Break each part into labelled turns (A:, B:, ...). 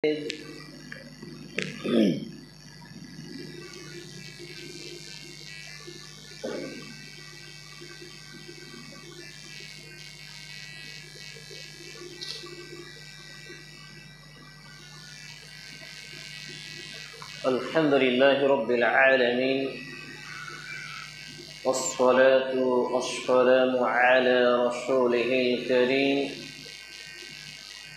A: الحمد لله رب العالمين والصلاة والسلام على رسوله الكريم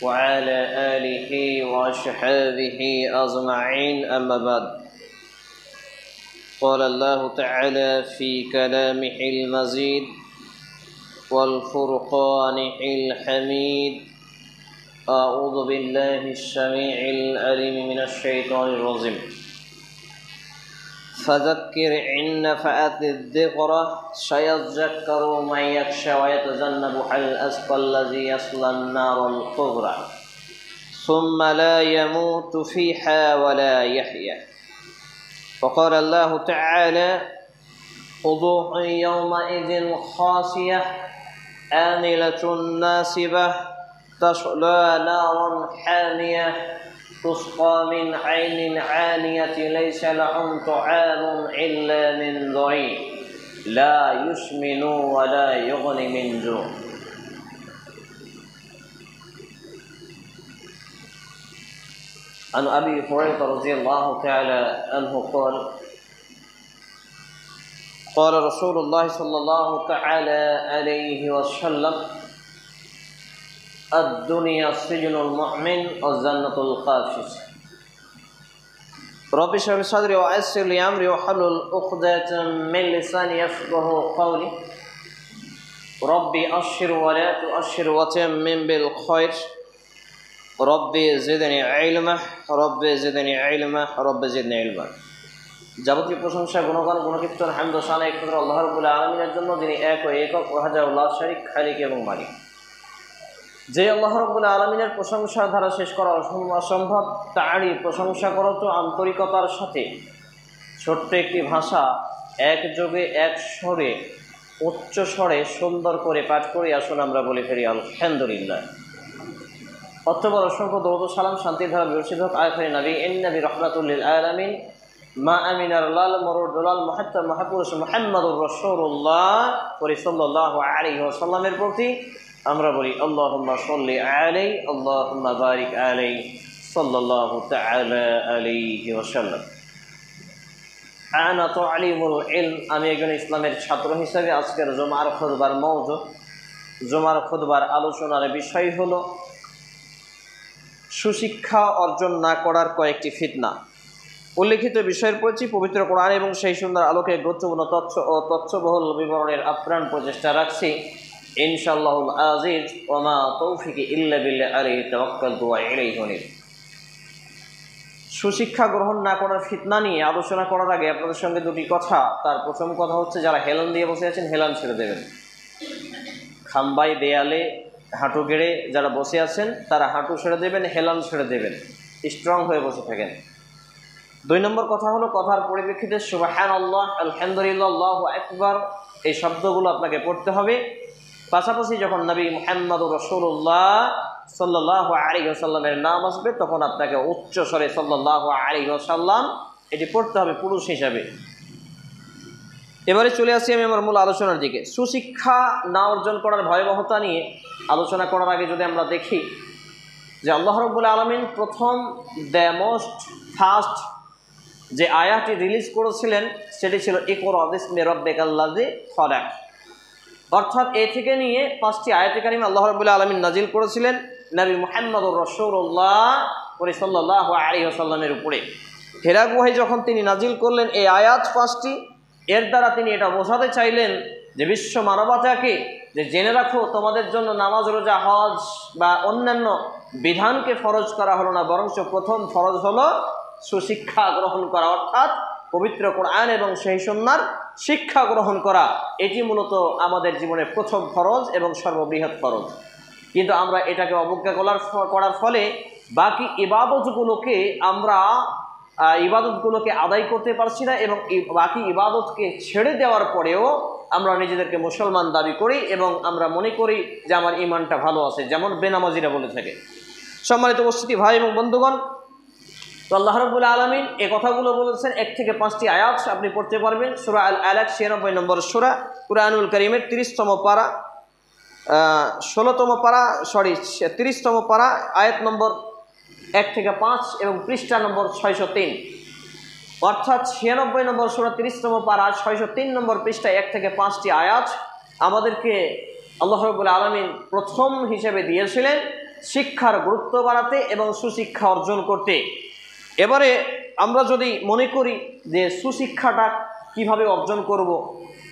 A: وعلى آله وأصحابه أجمعين أما بعد قال الله تعالى في كلامه المزيد والفرقان الحميد أعوذ بالله السميع العليم من الشيطان الرجيم فذكر إن نفعت الذكرى سيذكر من يخشى ويتجنبها الأشقى الذي يصلى النار الكبرى ثم لا يموت فيها ولا يحيا وقال الله تعالى وضوح يومئذ خاسية عاملة ناصبة تصلى نارا حامية تسقى من عين عانية ليس لهم طعام إلا من ضريع لا يسمن ولا يغني من جوع عن أبي هريرة رضي الله تعالى عنه قال رسول الله صلى الله تعالى عليه وسلم الدنيا سجن المؤمن والجنة القافر رب اشرح لي صدري ويسر لي أمري واحلل عقدة من لساني يفقهوا قولي ربي أشر ولا تؤشر وتمم بالخير ربي زدني علما ربي زدني علما ربي زدني علما যাবতীয় প্রশংসা গুণগান গুণকীর্তন হামদ ও শানা একমাত্র আল্লাহ রাব্বুল আলামিনের জন্য, যিনি এক ও একক ওয়াহদাহু লা শারীক খালিক এবং মালিক। যে আল্লাহ রাব্বুল আলামিনের প্রশংসা ধারা শেষ করা অসম্ভব, তারই প্রশংসা করো তো আন্তরিকতার সাথে। ছোট্ট একটি ভাষা একযোগে এক স্বরে উচ্চ স্বরে সুন্দর করে পাঠ করে আসুন আমরা বলে ফেলি আলহামদুলিল্লাহ। অতঃপর অসংখ্য দরুদ ও সালাম শান্তির ধারা বিরসিত হোক আখির নবী নবী রাহমাতুল লিল আলামিন মা আমিনার লাল মরুর দুলাল মুহাত্তাব মহাপুরুষ মুহাম্মদুর রাসূলুল্লাহ সাল্লাল্লাহু আলাইহি ওয়াসাল্লামের প্রতি আমরা বলি আল্লাহুম্মা সাল্লি আলাইহি আল্লাহুম্মা বারিক আলাইহি সাল্লাল্লাহু তাআলা আলাইহি ওয়াসাল্লাম। আনা তালিমুল ইলম, আমি একজন ইসলামের ছাত্র হিসেবে আজকের জুমার খুতবার মওযু, জুমার খুতবার আলোচনার বিষয় হলো সুশিক্ষা অর্জন না করার কয়েকটি ফিতনা। উল্লেখিত বিষয়ের প্রতি পবিত্র কোরআন এবং সেই সুন্দর আলোকে গুরুত্বপূর্ণ তথ্য ও তথ্যবহুল বিবরণের আপ্রাণ প্রচেষ্টা রাখছি ইনশাআল্লাহুল আজিজ ওয়া মা তৌফিকি ইল্লা বিল্লাহ আলাইহি তাওয়াক্কালতু ওয়া ইলাইহি উনীব। সুশিক্ষা গ্রহণ না করার ফিতনা নিয়ে আলোচনা করার আগে আপনাদের সঙ্গে দুটি কথা। তার প্রথম কথা হচ্ছে, যারা হেলান দিয়ে বসে আছেন হেলান ছেড়ে দেবেন। খাম্বায় দেয়ালে হাঁটু গেড়ে যারা বসে আছেন তারা হাঁটু ছেড়ে দেবেন, হেলান ছেড়ে দেবেন, স্ট্রং হয়ে বসে থাকেন। দুই নম্বর কথা হলো, কথার পরিপ্রেক্ষিতে সুবহানাল্লাহ, আলহামদুলিল্লাহ, আল্লাহু আকবার এই শব্দগুলো আপনাকে পড়তে হবে। পাশাপাশি যখন নবী মুহাম্মদুর রাসূলুল্লাহ সাল্লাল্লাহু আলাইহি ওয়াসাল্লামের নাম আসবে তখন আপনাকে উচ্চ স্বরে সাল্লাল্লাহু আলাইহি ওয়াসাল্লাম এটি পড়তে হবে পুরুষ হিসাবে। এবারে চলে আসি আমি আমার মূল আলোচনার দিকে। সুশিক্ষা না অর্জন করার ভয়াবহতা নিয়ে আলোচনা করার আগে যদি আমরা দেখি যে আল্লাহ রাব্বুল আলামিন প্রথম মোস্ট ফার্স্ট যে আয়াতটি রিলিজ করেছিলেন সেটি ছিল ইকরা বিসমি রাব্বিকাল্লাযী খলাক। অর্থাৎ এ থেকে নিয়ে 5টি আয়াতে কারিমা আল্লাহ রাব্বুল আলামিন নাজিল করেছিলেন নবী মুহাম্মদুর রাসূলুল্লাহ সাল্লাল্লাহু আলাইহি ওয়াসাল্লামের উপরে। হেরা গুহায় যখন তিনি নাজিল করলেন এই আয়াত 5টি, এর দ্বারা তিনি এটা বোঝাতে চাইলেন যে বিশ্ব মানবতাকে যে জেনে রাখো, তোমাদের জন্য নামাজ, রোজা, হজ বা অন্যান্য বিধানকে ফরজ করা হলো না, বরঞ্চ প্রথম ফরজ হলো সুশিক্ষা গ্রহণ করা, অর্থাৎ পবিত্র কোরআন এবং সেই সুন্নাহর শিক্ষা গ্রহণ করা। এটি মূলত আমাদের জীবনের প্রথম ফরজ এবং সর্ববৃহৎ ফরজ। কিন্তু আমরা এটাকে অবজ্ঞা করার ফলে বাকি ইবাদতগুলোকে আমরা আদায় করতে পারছি না, এবং বাকি ইবাদতকে ছেড়ে দেওয়ার পরেও আমরা নিজেদেরকে মুসলমান দাবি করি এবং আমরা মনে করি যে আমার ইমানটা ভালো আছে, যেমন বেনামাজিরা বলে থাকে। সম্মানিত উপস্থিতি ভাই এবং বন্ধুগণ, তো আল্লাহ রাব্বুল আলামিন এই কথাগুলো বলেছেন 1 থেকে 5টি আয়াত আপনি পড়তে পারবেন। সূরা আল আলাক 96 নম্বর সূরা, কুরআনুল কারীমের 30তম পারা 30তম পারা আয়াত নম্বর 1 থেকে 5 এবং পৃষ্ঠা নম্বর 603, অর্থাৎ 96 নম্বর সূরা 30তম পারা 603 নম্বর পৃষ্ঠা 1 থেকে 5টি আয়াত আমাদেরকে আল্লাহ রাব্বুল আলামিন প্রথম হিসেবে দিয়েছিলেন শিক্ষার গুরুত্ব বাড়াতে এবং সুশিক্ষা অর্জন করতে। এবারে আমরা যদি মনে করি যে সুশিক্ষাটা কিভাবে অর্জন করব,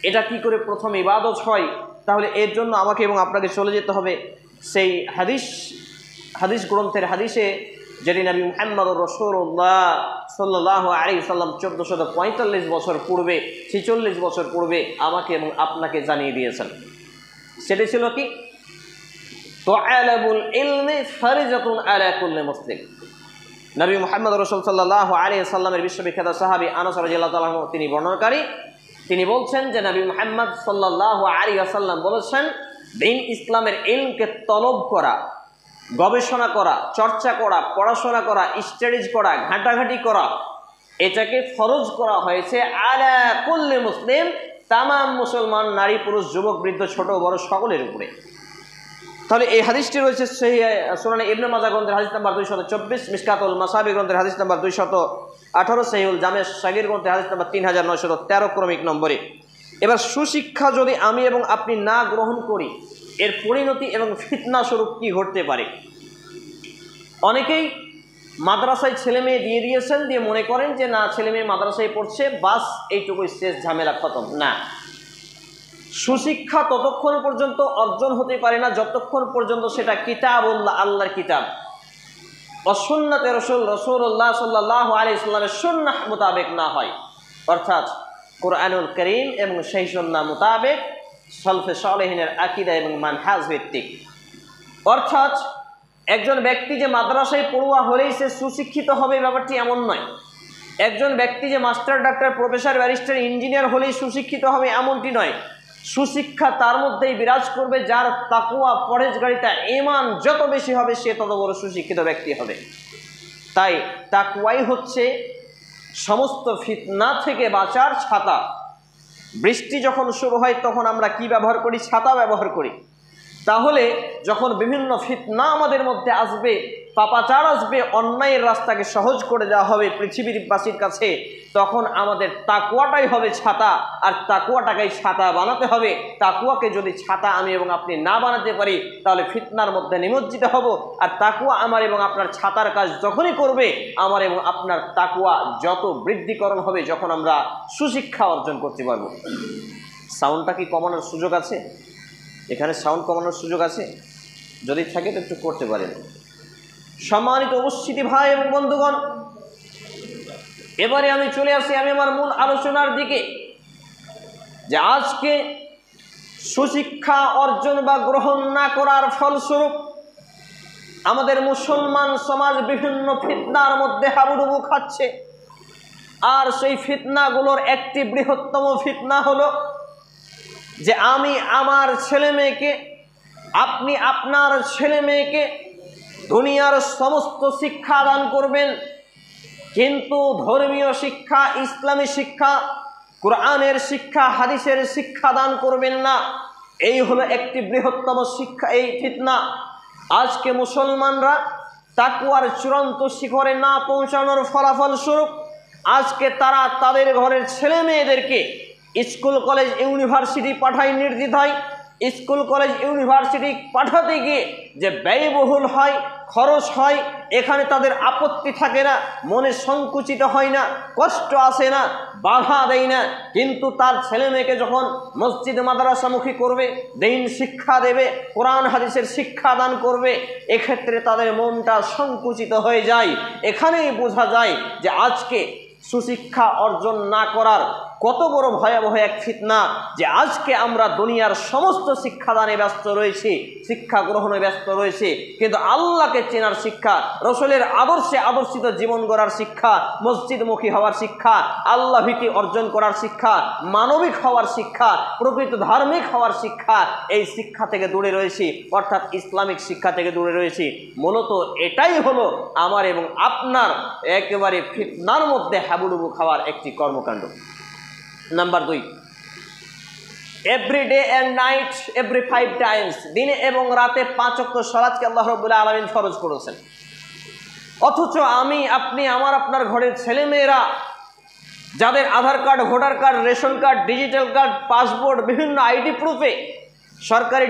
A: এটা কি করে প্রথম ইবাদত হয়, তাহলে এর জন্য আমাকে এবং আপনাকে চলে যেতে হবে সেই হাদিস গ্রন্থের হাদিসে, যেটি নবী মুহাম্মদুর রাসূলুল্লাহ সাল্লাল্লাহু আলাইহি ওয়াসাল্লাম 1445 বছর পূর্বে 46 বছর পূর্বে আমাকে এবং আপনাকে জানিয়ে দিয়েছেন। সেটি ছিল কি? তাআলাবুল ইলমি ফারিজাতুন আলা কুল্লি মুসলিম। নবী মুহাম্মদ রাসূল সাল্লাল্লাহু আলাইহি ওয়াসাল্লামের বিশ্ববিখ্যাত সাহাবী আনাস রাদিয়াল্লাহু তাআলা তিনি বর্ণনাকারী, তিনি বলছেন যে নবী মুহাম্মদ সাল্লাল্লাহু আলাইহি ওয়াসাল্লাম বলেছেন, দ্বীন ইসলামের ইলমকে তলব করা, গবেষণা করা, চর্চা করা, পড়াশোনা করা, স্টাডিজ করা, ঘাটাঘাটি করা, এটাকে ফরজ করা হয়েছে আলা কুল্লি মুসলিম, তামাম মুসলমান নারী পুরুষ যুবক বৃদ্ধ ছোট বড় সকলের উপরে। তাহলে এই হাদিসটি রয়েছে সহিহ সুনানে ইবনে মাজাহ গ্রন্থের হাদিস নাম্বার 224, মিশকাতুল মাসাবি গ্রন্থের হাদিস নাম্বার 218, সহিহুল জামে সাগীর গ্রন্থের হাদিস নাম্বার 3913 ক্রমিক নম্বরে। এবার সুশিক্ষা যদি আমি এবং আপনি না গ্রহণ করি, এর পরিণতি এবং ফিতনা স্বরূপ কি ঘটতে পারে? অনেকেই মাদ্রাসায় ছেলে মেয়ে দিয়ে দিয়েছেন, দিয়ে মনে করেন যে না, ছেলে মেয়ে মাদ্রাসায় পড়ছে, বাস এইটুকুই শেষ, ঝামেলা খতম। না, সুশিক্ষা ততক্ষণ পর্যন্ত অর্জন হতে পারে না যতক্ষণ পর্যন্ত সেটা কিতাবুল্লাহ, আল্লাহর কিতাব, সুন্নাতে রাসূলুল্লাহ সাল্লাল্লাহু আলাইহি ওয়াসাল্লামের সুন্নাহ মোতাবেক না হয়, অর্থাৎ কুরআনুল কারীম এবং সেই সুন্নাহ মোতাবেক সালফে সালেহিনের আকীদা এবং মানহাজ ভিত্তিক। অর্থাৎ একজন ব্যক্তি যে মাদ্রাসায় পড়ুয়া হলেই সে সুশিক্ষিত হবে, ব্যাপারটি এমন নয়। একজন ব্যক্তি যে master, doctor, professor, barrister, engineer হলেই সুশিক্ষিত হবে, এমনটি নয়। সুশিক্ষা তার মধ্যেই বিরাজ করবে যার তাকওয়া, পরহেজগারিতা, ঈমান যত বেশি হবে সে তত বড় সুশিক্ষিত ব্যক্তি হবে। তাই তাকওয়াই হচ্ছে সমস্ত ফিতনা থেকে বাঁচার ছাতা। বৃষ্টি যখন শুরু হয় তখন আমরা কি ব্যবহার করি? ছাতা ব্যবহার করি। তাহলে যখন বিভিন্ন ফিতনা আমাদের মধ্যে আসবে, পাপাচার আসবে, অন্যায়ের রাস্তাকে সহজ করে দেওয়া হবে পৃথিবীর বাসীর কাছে, তখন আমাদের তাকওয়াটাই হবে ছাতা, আর তাকওয়াটাকেই ছাতা বানাতে হবে। তাকওয়াকে যদি ছাতা আমি এবং আপনি না বানাতে পারি, তাহলে ফিতনার মধ্যে নিমজ্জিত হব। আর তাকওয়া আমার এবং আপনার ছাতার কাজ যখনই করবে, আমার এবং আপনার তাকওয়া যত বৃদ্ধিকরণ হবে, যখন আমরা সুশিক্ষা অর্জন করতে পারব। সাউন্ডটা কি কমানোর সুযোগ আছে? এখানে সাউন্ড কমানোর সুযোগ আছে? যদি থাকে তো একটু করতে পারেন। সম্মানিত উপস্থিতি ভাই এবং বন্ধুগণ, এবারে আমি চলে আসি আমি আমার মূল আলোচনার দিকে, যে আজকে সুশিক্ষা অর্জন বা গ্রহণ না করার ফলস্বরূপ আমাদের মুসলমান সমাজ বিভিন্ন ফিতনার মধ্যে হাবুডুবু খাচ্ছে। আর সেই ফিতনাগুলোর একটি বৃহত্তম ফিতনা হলো যে আমি আমার ছেলে মেয়েকে, আপনি আপনার ছেলে মেয়েকে দুনিয়ার সমস্ত শিক্ষা দান করবেন, কিন্তু ধর্মীয় শিক্ষা, ইসলামী শিক্ষা, কোরআনের শিক্ষা, হাদিসের শিক্ষা দান করবেন না। এই হলো একটি বৃহত্তম শিক্ষা, এই ফিতনা। আজকে মুসলমানরা তাকওয়ার চূড়ান্ত শিখরে না পৌঁছানোর ফলাফল স্বরূপ আজকে তারা তাদের ঘরের ছেলে মেয়েদেরকে স্কুল কলেজ ইউনিভার্সিটি পাঠায় নির্দ্বিধায়। স্কুল কলেজ ইউনিভার্সিটি পাঠাতে গিয়ে যে ব্যয়বহুল হয়, খরচ হয়, এখানে তাদের আপত্তি থাকে না, মনে সংকুচিত হয় না, কষ্ট আসে না, বাধা দেয় না। কিন্তু তার ছেলে মেয়েকে যখন মসজিদ মাদ্রাসামুখী করবে, দ্বীন শিক্ষা দেবে, কোরআন হাদিসের শিক্ষা দান করবে, এক্ষেত্রে তাদের মনটা সংকুচিত হয়ে যায়। এখানেই বোঝা যায় যে আজকে সুশিক্ষা অর্জন না করার কত বড় ভয়াবহ এক ফিতনা যে আজকে আমরা দুনিয়ার সমস্ত শিক্ষাদানে ব্যস্ত রয়েছি, শিক্ষা গ্রহণে ব্যস্ত রয়েছি, কিন্তু আল্লাহকে চেনার শিক্ষা, রসুলের আদর্শে আদর্শিত জীবন গড়ার শিক্ষা, মসজিদমুখী হওয়ার শিক্ষা, আল্লাহ ভীতি অর্জন করার শিক্ষা, মানবিক হওয়ার শিক্ষা, প্রকৃত ধার্মিক হওয়ার শিক্ষা, এই শিক্ষা থেকে দূরে রয়েছি, অর্থাৎ ইসলামিক শিক্ষা থেকে দূরে রয়েছি। মূলত এটাই হলো আমার এবং আপনার একেবারে ফিতনার মধ্যে হাবুডুবু খাওয়ার একটি কর্মকাণ্ড। Number 2, every day and night, every 5 Times, দিনে এবং রাতে 5 ওয়াক্ত সালাতকে আল্লাহ রাব্বুল আলামিন ফরজ করেছেন। অথচ আমি, আপনি, আমার আপনার ঘরের ছেলেমেয়েরা যাদের Aadhaar card, voter card, ration card, digital card, passport, বিভিন্ন আইডি প্রুফে, সরকারি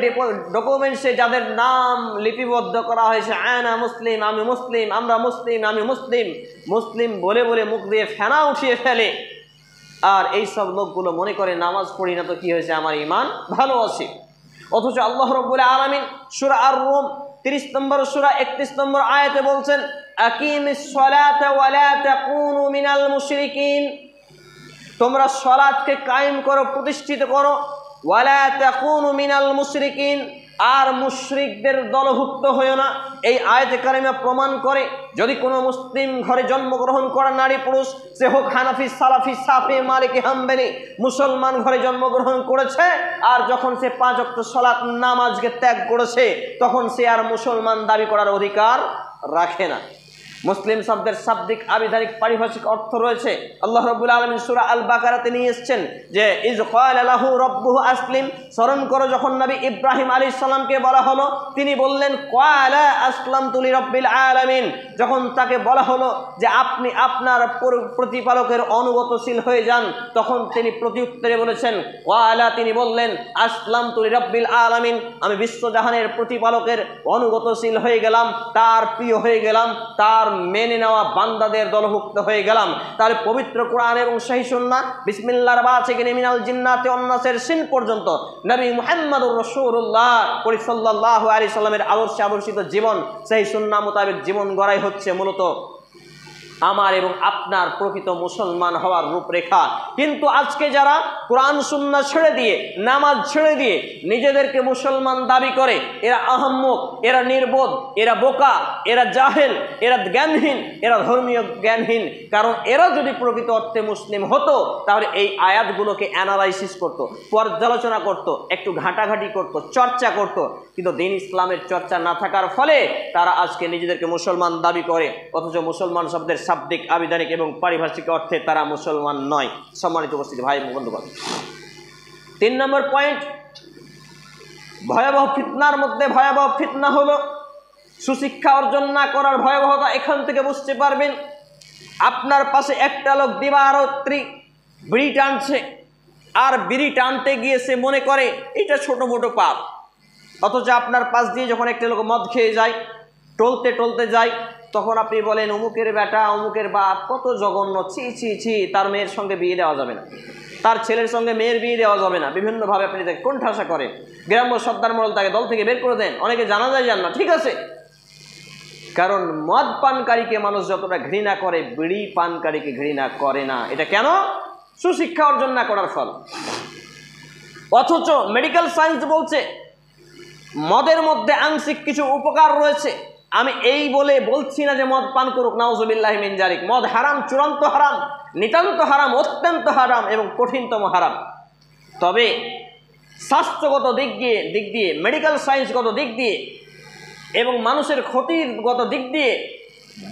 A: ডকুমেন্টসে যাদের নাম লিপিবদ্ধ করা হয়েছে আনা মুসলিম, আমি মুসলিম, আমরা মুসলিম, আমি মুসলিম, মুসলিম বলে বলে মুখ দিয়ে ফেনা উঠিয়ে ফেলে, আর এই সব লোকগুলো মনে করে নামাজ পড়ি না তো কি হয়েছে, আমার ঈমান ভালো আছে। অথচ আল্লাহ রাব্বুল আলামিন সূরা আর-রুম 30 নম্বর সূরা 31 নম্বর আয়াতে বলছেন, আকিমিস সালাতা ওয়া লা তাকুনু মিনাল মুশরিকিন, তোমরা সালাতকে কায়েম করো, প্রতিষ্ঠিত করো, ওয়া লা তাকুনু মিনাল মুশরিকিন, আর মুশরিকদের দলভুক্ত হয়েও না। এই আয়াতে কারিমা প্রমাণ করে যদি কোনো মুসলিম ঘরে জন্মগ্রহণ করা নারী পুরুষ, সে হোক হানাফি, সালাফি, সাফি, মালিকি, হাম্বলি, মুসলমান ঘরে জন্মগ্রহণ করেছে, আর যখন সে 5 ওয়াক্ত সালাত নামাজকে ত্যাগ করেছে, তখন সে আর মুসলমান দাবি করার অধিকার রাখে না। মুসলিম শব্দের শাব্দিক, আবিধানিক, পারিভাষিক অর্থ রয়েছে। আল্লাহ রাব্বুল আলামিন সূরা আল বাকারাতে নিয়ে এসেছেন যে ইজ ক্বালা লাহু রাব্বুহু আসলিম, স্মরণ করো যখন নবী ইব্রাহিম আলাইহিস সালামকে বলা হলো, তিনি বললেন ক্বালা আসলামতু লিরাব্বিল আলামিন, যখন তাকে বলা হলো যে আপনি আপনার প্রতিপালকের অনুগতশীল হয়ে যান, তখন তিনি প্রতিউত্তরে বলেছেন ক্বালা, তিনি বললেন আসলামতু লিরাব্বিল আলামিন, আমি বিশ্বজাহানের প্রতিপালকের অনুগতশীল হয়ে গেলাম, তার প্রিয় হয়ে গেলাম, তার মেনে নেওয়া বান্দাদের দলভুক্ত হয়ে গেলাম। তার পবিত্র কোরআন এবং সহিহ সুন্নাহ, বিসমিল্লাহর বা থেকে মিনাল জিন্নাতি ওয়ান নাসের সিন পর্যন্ত নবী মুহাম্মদুর রাসূলুল্লাহ সাল্লাল্লাহু আলাইহি সাল্লামের আদর্শে আদর্শিত জীবন, সহিহ সুন্নাহ মোতাবেক জীবন গড়াই হচ্ছে মূলত আমার এবং আপনার প্রকৃত মুসলমান হওয়ার রূপরেখা। কিন্তু আজকে যারা কোরআন সুন্নাহ ছেড়ে দিয়ে, নামাজ ছেড়ে দিয়ে নিজেদেরকে মুসলমান দাবি করে, এরা আহাম্মক, এরা নির্বোধ, এরা বোকা, এরা জাহেল, এরা জ্ঞানহীন, এরা ধর্মীয় জ্ঞানহীন। কারণ এরা যদি প্রকৃত অর্থে মুসলিম হতো তাহলে এই আয়াতগুলোকে অ্যানালাইসিস করত, পর্যালোচনা করত, একটু ঘাটাঘাটি করত, চর্চা করত। কিন্তু দ্বীন ইসলামের চর্চা না থাকার ফলে তারা আজকে নিজেদেরকে মুসলমান দাবি করে, অথচ মুসলমান শব্দের শাব্দিক, আবিধানিক এবং পারিভাষিক অর্থে তারা মুসলমান নয়। সম্মানিত উপস্থিতি ভাই বন্ধুগণ, 3 নম্বর পয়েন্ট, ভয়াবহ ফিতনার মধ্যে ভয়াবহ ফিতনা হলো সুশিক্ষা অর্জন না করার ভয়াবহতা। এখান থেকে বুঝতে পারবেন, আপনার পাশে একটা লোক দিবারাত্রি বিড়ি টানছে, আর বিড়ি টানতে গিয়ে সে মনে করে এটা ছোট মোটো পাপ, অথচ আপনার পাশ দিয়ে যখন একটা লোক মদ খেয়ে যায়, টলতে টলতে যায়, তখন আপনি বলেন অমুকের বেটা, অমুকের বাপ কত জঘন্য, ছি ছি ছি, তার মেয়ের সঙ্গে বিয়ে দেওয়া যাবে না, তার ছেলের সঙ্গে মেয়ের বিয়ে দেওয়া যাবে না। বিভিন্নভাবে আপনি তাকে কোণঠাসা করেন, গ্রাম্য সর্দার মহল তাকে দল থেকে বের করে দেন, অনেকে জানাজায় যান না, ঠিক আছে, কারণ মদ পানকারীকে মানুষ যতটা ঘৃণা করে বিড়ি পানকারীকে ঘৃণা করে না। এটা কেন? সুশিক্ষা অর্জন না করার ফল। অথচ মেডিকেল সায়েন্স বলছে মদের মধ্যে আংশিক কিছু উপকার রয়েছে। আমি এই বলে বলছি না যে মদ পান করুক, নাউজুবিল্লাহি মিন যালিক। মদ হারাম, চূড়ান্ত হারাম, নিতান্ত হারাম, অত্যন্ত হারাম এবং কঠিনতম হারাম। তবে স্বাস্থ্যগত দিক দিয়ে, মেডিকেল সায়েন্সগত দিক দিয়ে এবং মানুষের ক্ষতিগত দিক দিয়ে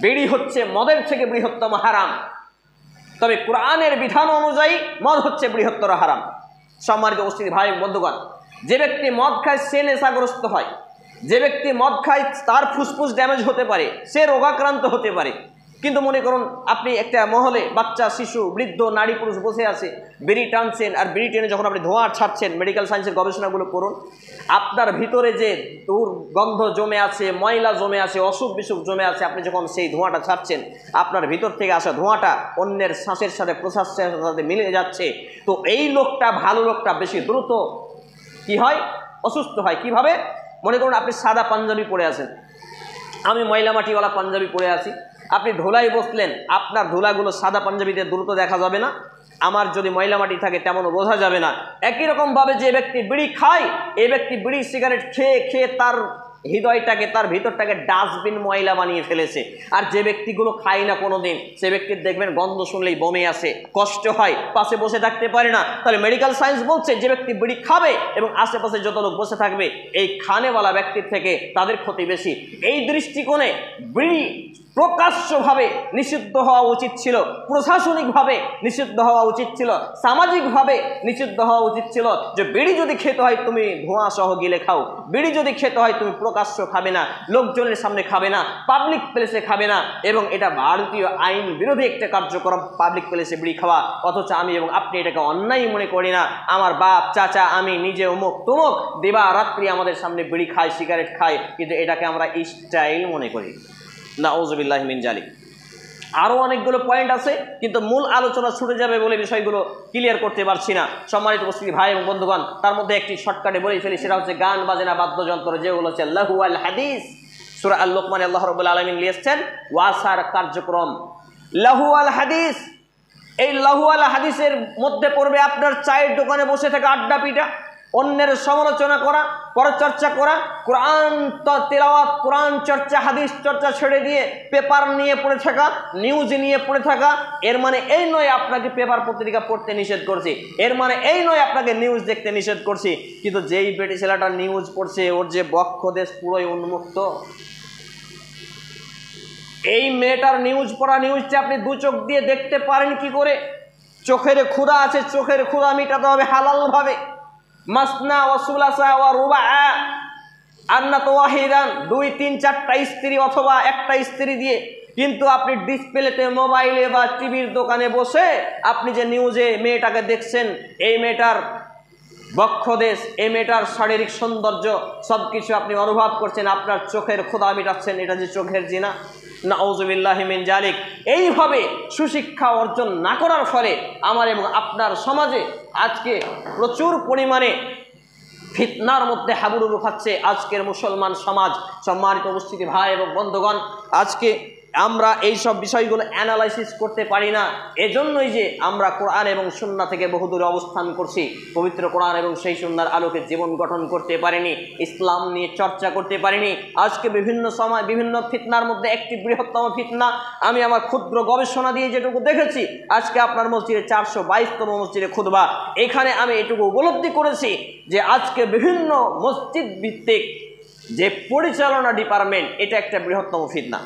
A: বিড়ি হচ্ছে মদের থেকে বৃহত্তম হারাম। তবে কোরআনের বিধান অনুযায়ী মদ হচ্ছে বৃহত্তর হারাম। সম্মানিত উপস্থিতি ভাই বন্ধুগণ, যে ব্যক্তি মদ খায় সে নেশাগ্রস্ত হয়, যে ব্যক্তি মদ খায় তার ফুসফুস ড্যামেজ হতে পারে, সে রোগাক্রান্ত হতে পারে। কিন্তু মনে করুন আপনি একটা মহলে বাচ্চা, শিশু, বৃদ্ধ, নারী, পুরুষ বসে আছে, বিড়ি টানছেন, আর বিড়ি টেনে যখন আপনি ধোঁয়া ছাড়ছেন, মেডিকেল সায়েন্সের গবেষণাগুলো করুন, আপনার ভিতরে যে দুর্গন্ধ জমে আছে, ময়লা জমে আছে, অসুখ বিসুখ জমে আছে, আপনি যখন সেই ধোঁয়াটা ছাড়ছেন, আপনার ভিতর থেকে আসা ধোঁয়াটা অন্যের শ্বাসের সাথে, প্রশ্বাসের সাথে মিলে যাচ্ছে। তো এই লোকটা, ভালো লোকটা বেশি দ্রুত কি হয়? অসুস্থ হয়। কিভাবে? মনে করুন আপনি সাদা পাঞ্জাবি পরে আছেন, আমি ময়লা মাটিওয়ালা পাঞ্জাবি পরে আছি, আপনি ধুলায় বসলেন, আপনার ধুলাগুলো সাদা পাঞ্জাবিতে দ্রুত দেখা যাবে না? আমার যদি ময়লা মাটি থাকে তেমনও বোঝা যাবে না। একই রকমভাবে যে ব্যক্তি বিড়ি খায়, এই ব্যক্তি বিড়ি সিগারেট খেয়ে খেয়ে তার হৃদয়টাকে, তার ভিতরটাকে ডাস্টবিন ময়লা বানিয়ে ফেলেছে। আর যে ব্যক্তিগুলো খায় না কোনোদিন, সে ব্যক্তির দেখবেন গন্ধ শুনলেই বমি আসে, কষ্ট হয়, পাশে বসে থাকতে পারে না। তাহলে মেডিকেল সায়েন্স বলছে যে ব্যক্তি বিড়ি খাবে এবং আশেপাশে যত লোক বসে থাকবে, এই খানেওয়ালা ব্যক্তির থেকে তাদের ক্ষতি বেশি। এই দৃষ্টিকোণে বিড়ি প্রকাশ্যভাবে নিষিদ্ধ হওয়া উচিত ছিল, প্রশাসনিকভাবে নিষিদ্ধ হওয়া উচিত ছিল, সামাজিকভাবে নিষিদ্ধ হওয়া উচিত ছিল। যে বিড়ি যদি খেতে হয় তুমি ধোঁয়া সহ গিলে খাও, বিড়ি যদি খেতে হয় তুমি প্রকাশ্য খাবে না, লোকজনের সামনে খাবে না, পাবলিক প্লেসে খাবে না। এবং এটা ভারতীয় আইন বিরোধী একটা কার্যক্রম পাবলিক প্লেসে বিড়ি খাওয়া। অথচ আমি এবং আপনি এটাকে অন্যায় মনে করি না। আমার বাপ, চাচা, আমি নিজে অমুক তমুক দিবা রাত্রি আমাদের সামনে বিড়ি খায়, সিগারেট খায়, কিন্তু এটাকে আমরা স্টাইল মনে করি। নাউযুবিল্লাহি মিন জালিক। আরও অনেকগুলো পয়েন্ট আছে, কিন্তু মূল আলোচনা ছুটে যাবে বলে বিষয়গুলো ক্লিয়ার করতে পারছি না। সম্মানিত উপস্থিতি ভাই এবং বন্ধুগণ, তার মধ্যে একটি শর্টকাটে বলেই ফেলি, সেটা হচ্ছে গান বাজনা বাদ্যযন্ত্র যেগুলো হচ্ছে লাহু আল হাদিস। সূরা আল লোকমানে আল্লাহ রাব্বুল আলামিন লিখেছেন ওয়াসার কার্যক্রম লাহু আল হাদিস। এই লাহু আল হাদিসের মধ্যে পড়বে আপনার চায়ের দোকানে বসে থাকা আড্ডা পিটা, অন্যের সমালোচনা করা, পরচর্চা করা, কোরআন তেলাওয়াত, কোরআন চর্চা, হাদিস চর্চা ছেড়ে দিয়ে পেপার নিয়ে পড়ে থাকা, নিউজ নিয়ে পড়ে থাকা। এর মানে এই নয় আপনাকে পেপার পত্রিকা পড়তে নিষেধ করছি, এর মানে এই নয় আপনাকে নিউজ দেখতে নিষেধ করছি। কিন্তু যেই বেটি ছেলেটা নিউজ পড়ছে, ওর যে বক্ষ দেশ পুরোই উন্মুক্ত। এই মেয়েটার নিউজ পড়া নিউজটা আপনি দু চোখ দিয়ে দেখতে পারেন কি করে? চোখের ক্ষুধা আছে, চোখের ক্ষুধা মিটাতে হবে হালালভাবে। মাসনা ওয়া সুলাসা ওয়া রুবা আন্নাত ওয়াহিদান, 2, 3, 4টা স্ত্রী অথবা একটা স্ত্রী দিয়ে। কিন্তু আপনি ডিসপ্লেতে, মোবাইলে বা টিভির দোকানে বসে আপনি যে নিউজে মেয়েটাকে দেখছেন, এই মেয়েটার বক্ষদেশ, এই মেয়েটার শারীরিক সৌন্দর্য সব কিছু আপনি অনুভব করছেন, আপনার চোখের ক্ষুধা মিটাচ্ছেন। এটা যে চোখের জিনা, নাউযুবিল্লাহি মিন জালিক। এইভাবে সুশিক্ষা অর্জন না করার ফলে আমার এবং আপনার সমাজে আজকে প্রচুর পরিমাণে ফিতনার মধ্যে হাবুডুবু খাচ্ছে আজকের মুসলমান সমাজ। সম্মানিত উপস্থিতি ভাই এবং বন্ধুগণ, আজকে আমরা এই সব বিষয়গুলো অ্যানালাইসিস করতে পারি না। এজন্যই যে আমরা কোরআন এবং সুন্নাহ থেকে বহুদূরে অবস্থান করছি, পবিত্র কোরআন এবং সেই সুন্নাহর আলোকে জীবন গঠন করতে পারিনি, ইসলাম নিয়ে চর্চা করতে পারিনি। আজকে বিভিন্ন সময় বিভিন্ন ফিতনার মধ্যে একটি বৃহত্তম ফিতনা আমি আমার ক্ষুদ্র গবেষণা দিয়ে যেটুকু দেখেছি, আজকে আপনার মসজিদে 422তম মসজিদে খুতবা, এখানে আমি এটুকু উপলব্ধি করেছি যে আজকে বিভিন্ন মসজিদ ভিত্তিক যে পরিচালনা ডিপার্টমেন্ট, এটা একটা বৃহত্তম ফিতনা।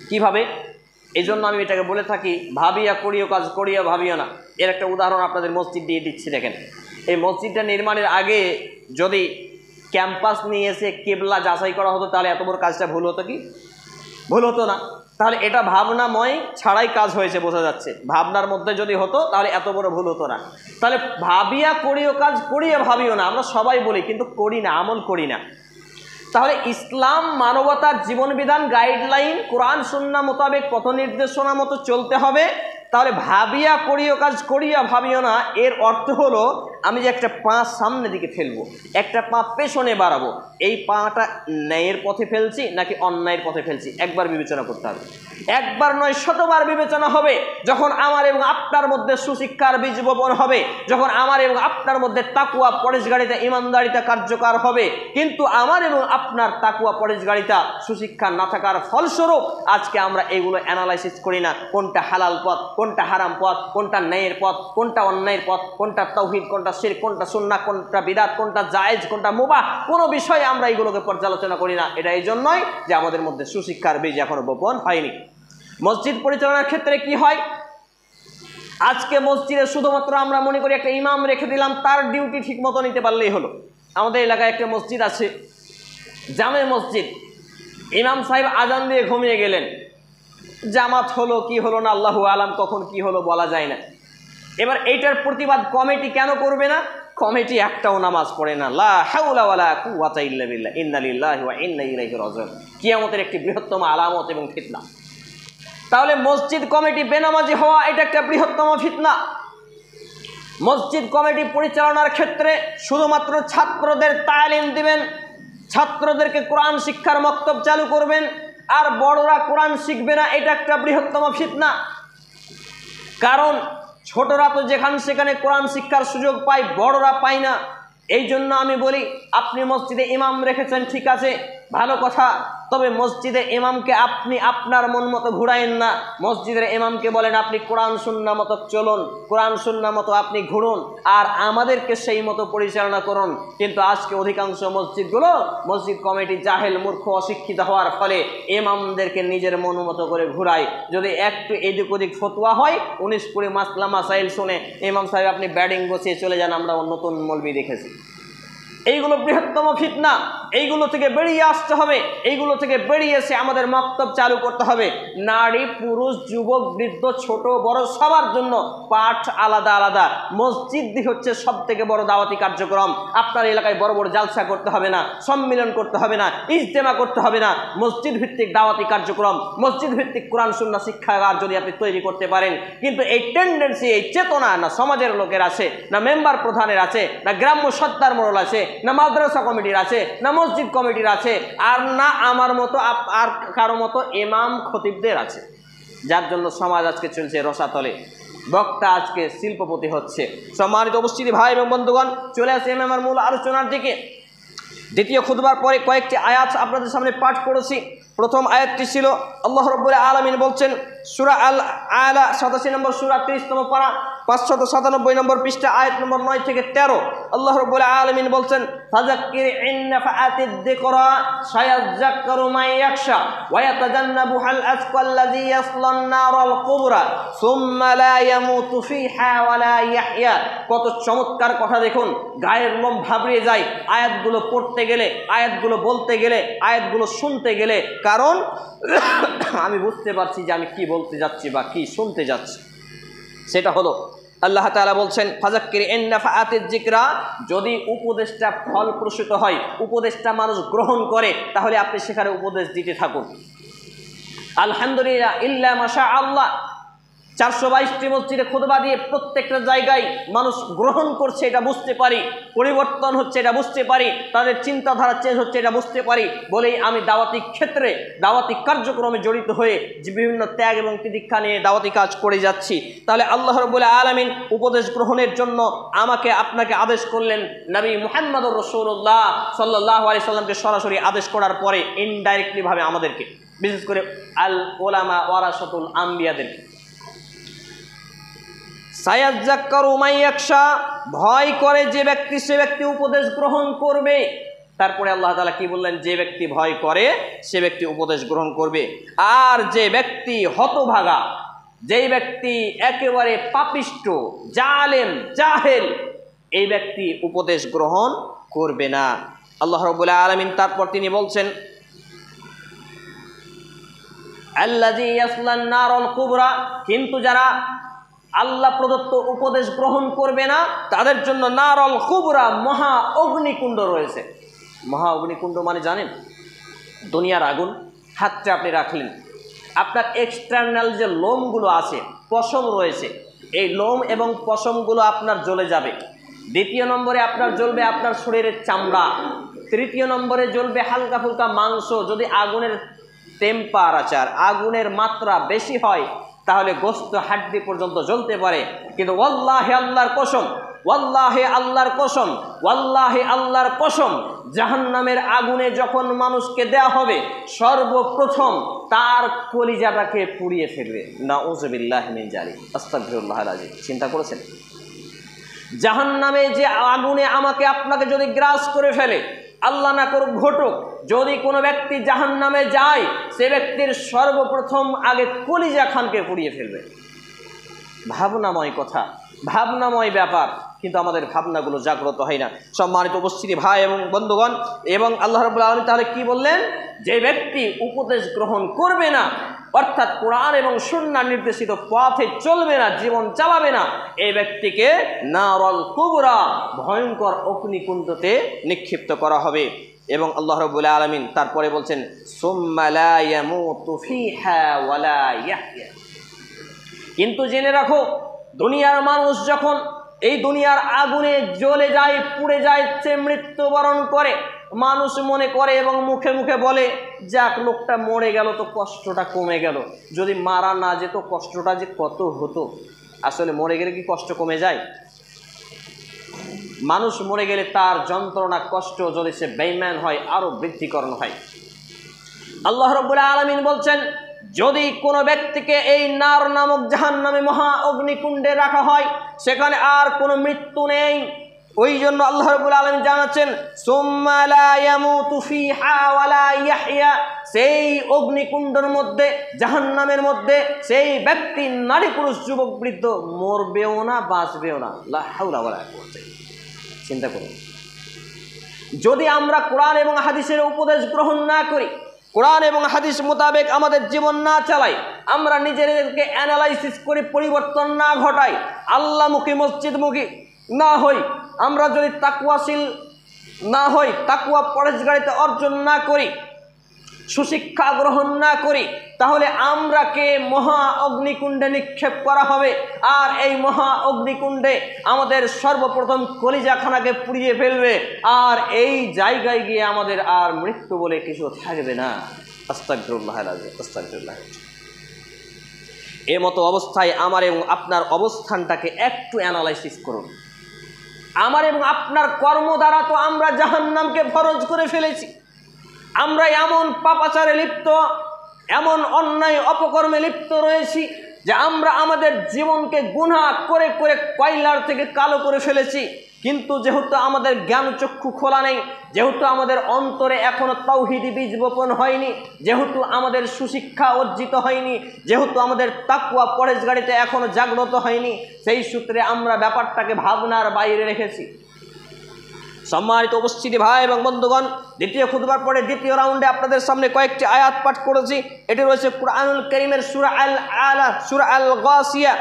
A: কিভাবে? এই জন্য আমি এটাকে বলে থাকি ভাবিয়া করিও কাজ, করিয়া ভাবিও না। এর একটা উদাহরণ আপনাদের মসজিদ দিয়ে দিচ্ছি। দেখেন, এই মসজিদটা নির্মাণের আগে যদি ক্যাম্পাস নিয়ে এসে কেবলা যাচাই করা হতো, তাহলে এত বড় কাজটা ভুল হতো কি? ভুল হতো না। তাহলে এটা ভাবনাময় ছাড়াই কাজ হয়েছে, বোঝা যাচ্ছে। ভাবনার মধ্যে যদি হতো তাহলে এত বড় ভুল হতো না। তাহলে ভাবিয়া করিও কাজ, করিয়া ভাবিও না, আমরা সবাই বলি কিন্তু করি না, আমল করি না। তাহলে ইসলাম মানবতার জীবন বিধান, গাইডলাইন, কোরআন সুন্নাহ মোতাবেক পথ নির্দেশনা মতো চলতে হবে। তাহলে ভাবিয়া করিও কাজ, করিয়া ভাবিও না, এর অর্থ হলো আমি যে একটা পা সামনের দিকে ফেলবো, একটা পা পেছনে বাড়াবো, এই পাটা ন্যায়ের পথে ফেলছি নাকি অন্যায়ের পথে ফেলছি, একবার বিবেচনা করতে হবে। একবার নয়, শতবার বিবেচনা হবে। যখন আমার এবং আপনার মধ্যে সুশিক্ষার বীজ বপন হবে, যখন আমার এবং আপনার মধ্যে তাকুয়া, পরেশগারিতা, ইমানদারিতা কার্যকর হবে। কিন্তু আমার এবং আপনার তাকুয়া, পরেশগারিতা, সুশিক্ষা না থাকার ফলস্বরূপ আজকে আমরা এগুলো অ্যানালাইসিস করি না। কোনটা হালাল পথ, কোনটা হারাম পথ, কোনটা ন্যায়ের পথ, কোনটা অন্যায়ের পথ, কোনটা তাওহীদ, কোনটা শিরক, কোনটা সুন্নাহ, কোনটা বিদআত, কোনটা জায়েজ, কোনটা মুবাহ, কোনো বিষয়ে আমরা এগুলোকে পর্যালোচনা করি না। এটা এই জন্যই যে আমাদের মধ্যে সুশিক্ষার বীজ এখনো বপন হয়নি। মসজিদ পরিচালনার ক্ষেত্রে কি হয়? আজকে মসজিদে শুধুমাত্র আমরা মনে করি একটা ইমাম রেখে দিলাম, তার ডিউটি ঠিক মতো নিতে পারলেই হলো। আমাদের এলাকায় একটা মসজিদ আছে, জামে মসজিদ, ইমাম সাহেব আজান দিয়ে ঘুমিয়ে গেলেন, জামাত হলো কি হলো না আল্লাহু আলাম, কখন কি হলো বলা যায় না। এবার এইটার প্রতিবাদ কমিটি কেন করবে না? কমিটি একটাও নামাজ পড়ে না। লা হাওলা ওয়ালা কুওয়াতা ইল্লা বিল্লাহ, ইন্না লিল্লাহি ওয়া ইন্না ইলাইহি রাজিউন। কিয়ামতের একটি বৃহত্তম আলামত এবং ফিতনা। তাহলে মসজিদ কমিটি বেনামাজি হওয়া এটা একটা বৃহত্তম ফিতনা। মসজিদ কমিটি পরিচালনার ক্ষেত্রে শুধুমাত্র ছাত্রদের তালিম দিবেন, ছাত্রদেরকে কোরআন শিক্ষার মক্তব চালু করবেন, আর বড়রা কোরআন শিখবে না, এটা একটা বৃহত্তম ফিতনা। কারণ ছোটরা তো যেখানে সেখানে কোরআন শিক্ষার সুযোগ পায়, বড়রা পায় না। এই জন্য আমি বলি, আপনি মসজিদে ইমাম রেখেছেন, ঠিক আছে, ভালো কথা, তবে মসজিদে ইমামকে আপনি আপনার মন মতো ঘুরাইন না। মসজিদের ইমামকে বলেন আপনি কোরআন সুন্নাহ মতো চলুন, কোরআন সুন্নাহ মতো আপনি ঘুরুন, আর আমাদেরকে সেই মতো পরিচালনা করুন। কিন্তু আজকে অধিকাংশ মসজিদগুলো, মসজিদ কমিটি জাহেল, মূর্খ, অশিক্ষিত হওয়ার ফলে ইমামদেরকে নিজের মন মতো করে ঘুরায়। যদি একটু এদিক ওদিক ফতোয়া হয়, 19-20 মাসলা মাসাইল শুনে ইমাম সাহেব আপনি ব্যাটিং বসিয়ে চলে যান, আমরা নতুন মৌলবি দেখেছি। এইগুলো বৃহত্তম ফিতনা, এইগুলো থেকে বেরিয়ে আসতে হবে। এইগুলো থেকে বেরিয়ে এসে আমাদের মক্তব চালু করতে হবে। নারী, পুরুষ, যুবক, বৃদ্ধ, ছোট বড় সবার জন্য পাঠ আলাদা আলাদা। মসজিদ হচ্ছে সব থেকে বড় দাওয়াতি কার্যক্রম। আপনার এলাকায় বড় বড় জালসা করতে হবে না, সম্মিলন করতে হবে না, ইজতেমা করতে হবে না। মসজিদ ভিত্তিক দাওয়াতি কার্যক্রম, মসজিদ ভিত্তিক কোরআন সুন্নাহ শিক্ষাগার যদি আপনি তৈরি করতে পারেন। কিন্তু এই টেন্ডেন্সি, এই চেতনা না সমাজের লোকের আছে, না মেম্বার প্রধানের আছে, না গ্রাম্য সত্তার মোড়ল আছে, না মাদ্রাসা কমিটির আছে, না মসজিদ কমিটির আছে, আর না আমার মতো আর কারো মতো ইমাম খতিবদের আছে, যার জন্য সমাজ আজকে চলছে রসাতলে। বক্তা আজকে শিল্পপতি হচ্ছে। সম্মানিত উপস্থিতি ভাই এবং বন্ধুগণ, চলে আসে আমার মূল আলোচনার দিকে। দ্বিতীয় খুতবার পরে কয়েকটি আয়াত আপনাদের সামনে পাঠ করেছি। প্রথম আয়াতটি ছিল আল্লাহ রাব্বুল আলামিন বলছেন, সূরা আল আলা 87 নম্বর সূরা 30তম পারা 597 নম্বর পৃষ্ঠা, আয়াত নম্বর 9 থেকে 13। আল্লাহ রাব্বুল আলামিন বলছেন, ফাযাক্কির ইন নাফাআতিদ যিকরা সায়াযাক্কারু মান ইয়াখশা ওয়া ইয়াতাজান্নাবুহাল আসকাল্লাযী ইয়াসলান নারাল কুবরা সুম্মা লা ইয়ামুতু ফিহা ওয়া লা ইয়াহইয়া। কত চমৎকার কথা দেখুন, গায়ের লোম ভাবড়িয়ে যায় আয়াতগুলো পড়তে গেলে, আয়াতগুলো বলতে গেলে, আয়াতগুলো শুনতে গেলে। কারণ আমি বুঝতে পারছি যে আমি কি বলতে যাচ্ছি বা কি শুনতে যাচ্ছি। সেটা হলো আল্লাহ তাআলা বলছেন, ফাযাক্কির ইন নাফাআতিজ যিকরা, যদি উপদেশটা ফলপ্রসূ হয়, উপদেশটা মানুষ গ্রহণ করে, তাহলে আপনি সেখানে উপদেশ দিতে থাকুন। আলহামদুলিল্লাহ, ইল্লা মাশা আল্লাহ, 422টি মসজিদে খুতবা দিয়ে প্রত্যেকটা জায়গায় মানুষ গ্রহণ করছে, এটা বুঝতে পারি, পরিবর্তন হচ্ছে এটা বুঝতে পারি, তাদের চিন্তাধারা চেঞ্জ হচ্ছে এটা বুঝতে পারি বলেই আমি দাওয়াতি ক্ষেত্রে, দাওয়াতি কার্যক্রমে জড়িত হয়ে যে বিভিন্ন ত্যাগ এবং তিতিক্ষা নিয়ে দাওয়াতি কাজ করে যাচ্ছি। তাহলে আল্লাহ রাব্বুল আলামিন উপদেশ গ্রহণের জন্য আমাকে আপনাকে আদেশ করলেন। নবী মুহাম্মদুর রাসূলুল্লাহ সাল্লাল্লাহু আলাইহি সাল্লামকে সরাসরি আদেশ করার পরে ইনডাইরেক্টলি ভাবে আমাদেরকে, বিশেষ করে আল উলামা ওয়ারাসাতুল আম্বিয়াদেরকে, সায়াযাক্কারু মান ইয়াখশা, ভয় করে যে ব্যক্তি সে ব্যক্তি উপদেশ গ্রহণ করবে। তারপরে আল্লাহ তাআলা কি বললেন, যে ব্যক্তি ভয় করে সে ব্যক্তি উপদেশ গ্রহণ করবে। আর যে ব্যক্তি হতভাগা, যেই ব্যক্তি একেবারে পাপিষ্ঠ, জালেম, জাহেল, এই ব্যক্তি উপদেশ গ্রহণ করবে না। আল্লাহ রাব্বুল আলামিন তারপর তিনি বলছেন, আল্লাযী ইয়াসলান নারাল কুবরা, কিন্তু যারা আল্লাহ প্রদত্ত উপদেশ গ্রহণ করবে না তাদের জন্য নারল কুবরা, মহা অগ্নিকুণ্ড রয়েছে। মহা অগ্নিকুণ্ড মানে জানেন, দুনিয়ার আগুন হাতটা আপনি রাখলেন, আপনার এক্সটার্নাল যে লোমগুলো আছে, পশম রয়েছে, এই লোম এবং পশমগুলো আপনার জ্বলে যাবে। দ্বিতীয় নম্বরে আপনার জ্বলবে আপনার শরীরের চামড়া। তৃতীয় নম্বরে জ্বলবে হালকা ফুলকা মাংস। যদি আগুনের টেম্পারেচার, আগুনের মাত্রা বেশি হয় তাহলে গোস্ত হাড্ডি পর্যন্ত জ্বলতে পারে। কিন্তু ওয়াল্লাহি আল্লাহর কসম, ওয়াল্লাহি আল্লাহর কসম, ওয়াল্লাহি আল্লাহর কসম, জাহান্নামের আগুনে যখন মানুষকে দেয়া হবে, সর্বপ্রথম তার কলিজাটাকে পুড়িয়ে ফেলবে। নাউযুবিল্লাহি মিন যালিক, আস্তাগফিরুল্লাহল আযীম। চিন্তা করেছেন, জাহান্নামে যে আগুনে আমাকে আপনাকে যদি গ্রাস করে ফেলে, আল্লাহ না করুক ঘটুক, যদি কোনো ব্যক্তি জাহান্নামে যায়, সে ব্যক্তির সর্বপ্রথম আগে কলিজা খানকে পুড়িয়ে ফেলবে। ভাবনাময় কথা, ভাবনাময় ব্যাপার, কিন্তু আমাদের ভাবনাগুলো জাগ্রত হয় না। সম্মানিত উপস্থিতি ভাই এবং বন্ধুগণ, এবং আল্লাহ রাব্বুল আলামিন তাহলে কি বললেন, যে ব্যক্তি উপদেশ গ্রহণ করবে না, অর্থাৎ কোরআন এবং সুন্নাহ নির্দেশিত পথে চলবে না, জীবন চালাবে না, এই ব্যক্তিকে নারল কুবরা, ভয়ঙ্কর অগ্নিকুণ্ডতে নিক্ষিপ্ত করা হবে। এবং আল্লাহ রাব্বুল আলামিন তারপরে বলছেন, সুম্মা লা ইয়ামুতু ফিহা ওয়া লা ইয়াহইয়া। কিন্তু জেনে রাখো, দুনিয়ার মানুষ যখন এই দুনিয়ার আগুনে জ্বলে যায়, পুড়ে যায়, সে মৃত্যুবরণ করে, মানুষ মনে করে এবং মুখে মুখে বলে, যাক লোকটা মরে গেল তো কষ্টটা কমে গেল, যদি মারা না যেত কষ্টটা যে কত হতো। আসলে মরে গেলে কি কষ্ট কমে যায়? মানুষ মরে গেলে তার যন্ত্রণা কষ্ট যদি সে বেঈমান হয় আরো বৃদ্ধিকরণ হয়। আল্লাহ রাব্বুল আলামিন বলছেন, যদি কোনো ব্যক্তিকে এই নার নামক জাহান্নামে মহা অগ্নিকুণ্ডে রাখা হয়, সেখানে আর কোনো মৃত্যু নেই। ওই জন্য আল্লাহ রাব্বুল আলামিন জানাচ্ছেন, সুম্মা লা ইয়ামুতু ফিহা ওয়া লা ইয়াহইয়া, সেই অগ্নিকুণ্ডের মধ্যে, জাহান্নামের মধ্যে সেই ব্যক্তি, নারী পুরুষ যুবক বৃদ্ধ, মরবেও না বাঁচবেও না। লা হাওলা ওয়া লা কুওয়াতা। চিন্তা করুন, যদি আমরা কোরআন এবং হাদিসের উপদেশ গ্রহণ না করি, কোরআন এবং হাদিস মোতাবেক আমাদের জীবন না চালাই, আমরা নিজেদেরকে অ্যানালাইসিস করে পরিবর্তন না ঘটাই, আল্লাহমুখী মসজিদমুখী না হই, আমরা যদি তাকওয়াশীল না হই, তাকওয়া পরহেজগারিতা অর্জন না করি, সুশিক্ষা গ্রহণ না করি, তাহলে আমরাকে মহা অগ্নিকুণ্ডে নিক্ষেপ করা হবে। আর এই মহা অগ্নিকুণ্ডে আমাদের সর্বপ্রথম কলিজাখানাকে পুড়িয়ে ফেলবে। আর এই জায়গায় গিয়ে আমাদের আর মৃত্যু বলে কিছু থাকবে না। আস্তাগফিরুল্লাহ আল-আযীম, আস্তাগফিরুল্লাহ। এই মতো অবস্থায় আমার এবং আপনার অবস্থানটাকে একটু অ্যানালাইসিস করুন। আমার এবং আপনার কর্ম দ্বারা তো আমরা জাহান্নামকে ফরজ করে ফেলেছি। আমরা এমন পাপাচারে লিপ্ত, এমন অন্যায় অপকর্মে লিপ্ত রয়েছি যে আমরা আমাদের জীবনকে গুনাহ করে করে কয়লার থেকে কালো করে ফেলেছি। কিন্তু যেহেতু আমাদের জ্ঞান চক্ষু খোলা নেই, যেহেতু আমাদের অন্তরে এখনো তাওহীদি বীজ বপন হয়নি, যেহেতু আমাদের সুশিক্ষা অর্জিত হয়নি, যেহেতু আমাদের তাকওয়া পরহেজগারিতা এখনো জাগ্রত হয়নি, সেই সূত্রে আমরা ব্যাপারটাকে ভাবনার বাইরে রেখেছি। সম্মানিত উপস্থিতি ভাই এবং বন্ধুগণ, দ্বিতীয় খুতবার পরে দ্বিতীয় রাউন্ডে আপনাদের সামনে কয়েকটি আয়াত পাঠ করেছি। এটি রয়েছে কুরআনুল কারীমের সূরা আল-আলা, সূরা আল-গাসিয়া,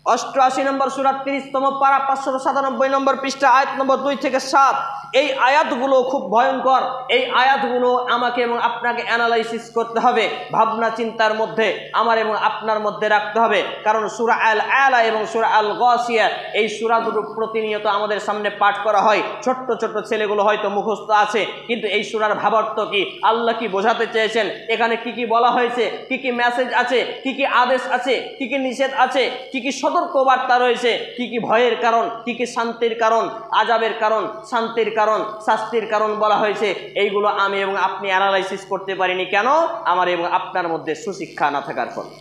A: 88 নম্বর সূরা, 30তম পারা, 597 নম্বর পৃষ্ঠা, আয়াত নম্বর 2 থেকে 7। এই আয়াতগুলো খুব ভয়ঙ্কর। এই আয়াতগুলো আমাকে এবং আপনাকে অ্যানালাইসিস করতে হবে, ভাবনা চিন্তার মধ্যে আমার এবং আপনার মধ্যে রাখতে হবে। কারণ সূরা আল-আলা এবং সূরা আল-গাসিয়া, এই সূরা দুটো প্রতিনিয়ত আমাদের সামনে পাঠ করা হয়। ছোট্ট ছোট্ট ছেলেগুলো হয়তো মুখস্থ আছে, কিন্তু এই সূরার ভাবার্থ কি, আল্লাহ কি বোঝাতে চেয়েছেন, এখানে কি কি বলা হয়েছে, কি কি মেসেজ আছে, কি কি আদেশ আছে, কি কি নিষেধ আছে, কি কি সতর্কবার্তা রয়েছে, কি কি ভয়ের কারণ, কি কি শান্তির কারণ, আযাবের কারণ, শান্তির কারণ, শাস্তির কারণ বলা হয়েছে, এইগুলো আমি এবং আপনি অ্যানালাইসিস করতে পারিনি। কেন? আমার এবং আপনার মধ্যে সুশিক্ষা না থাকার ফলে।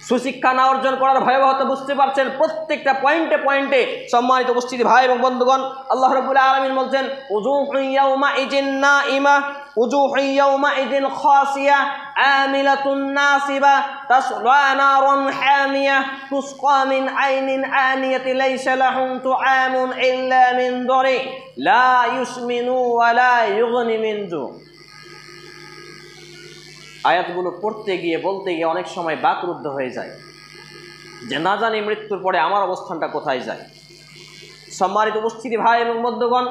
A: সুশিক্ষা না অর্জন করার ভয়াবহতা বুঝতে পারছেন প্রত্যেকটা পয়েন্টে পয়েন্টে। সম্মানিত উপস্থিতি ভাই এবং বন্ধুগণ, আল্লাহ রাব্বুল আলামিন বলছেন, উজুহু ইয়াওমাইযিন নাইমা, উজুহু ইয়াওমাইযিন খাসিয়া, আমিলাতুন নাসিবা, তাসলা নারুন হামিয়া, তুসকা মিন আইনিন আনিয়াতিন লাইসা লাহুম তুআমুন ইল্লা মিন দারি, লা ইউসমিনু ওয়া লা ইউগনি মিন জু। আয়াতগুলো পড়তে গিয়ে বলতে গিয়ে অনেক সময় বাকরুদ্ধ হয়ে যায় যে না জানি মৃত্যুর পরে আমার অবস্থানটা কোথায় যায়। সম্মানিত উপস্থিতি ভাই এবং বন্ধুগণ,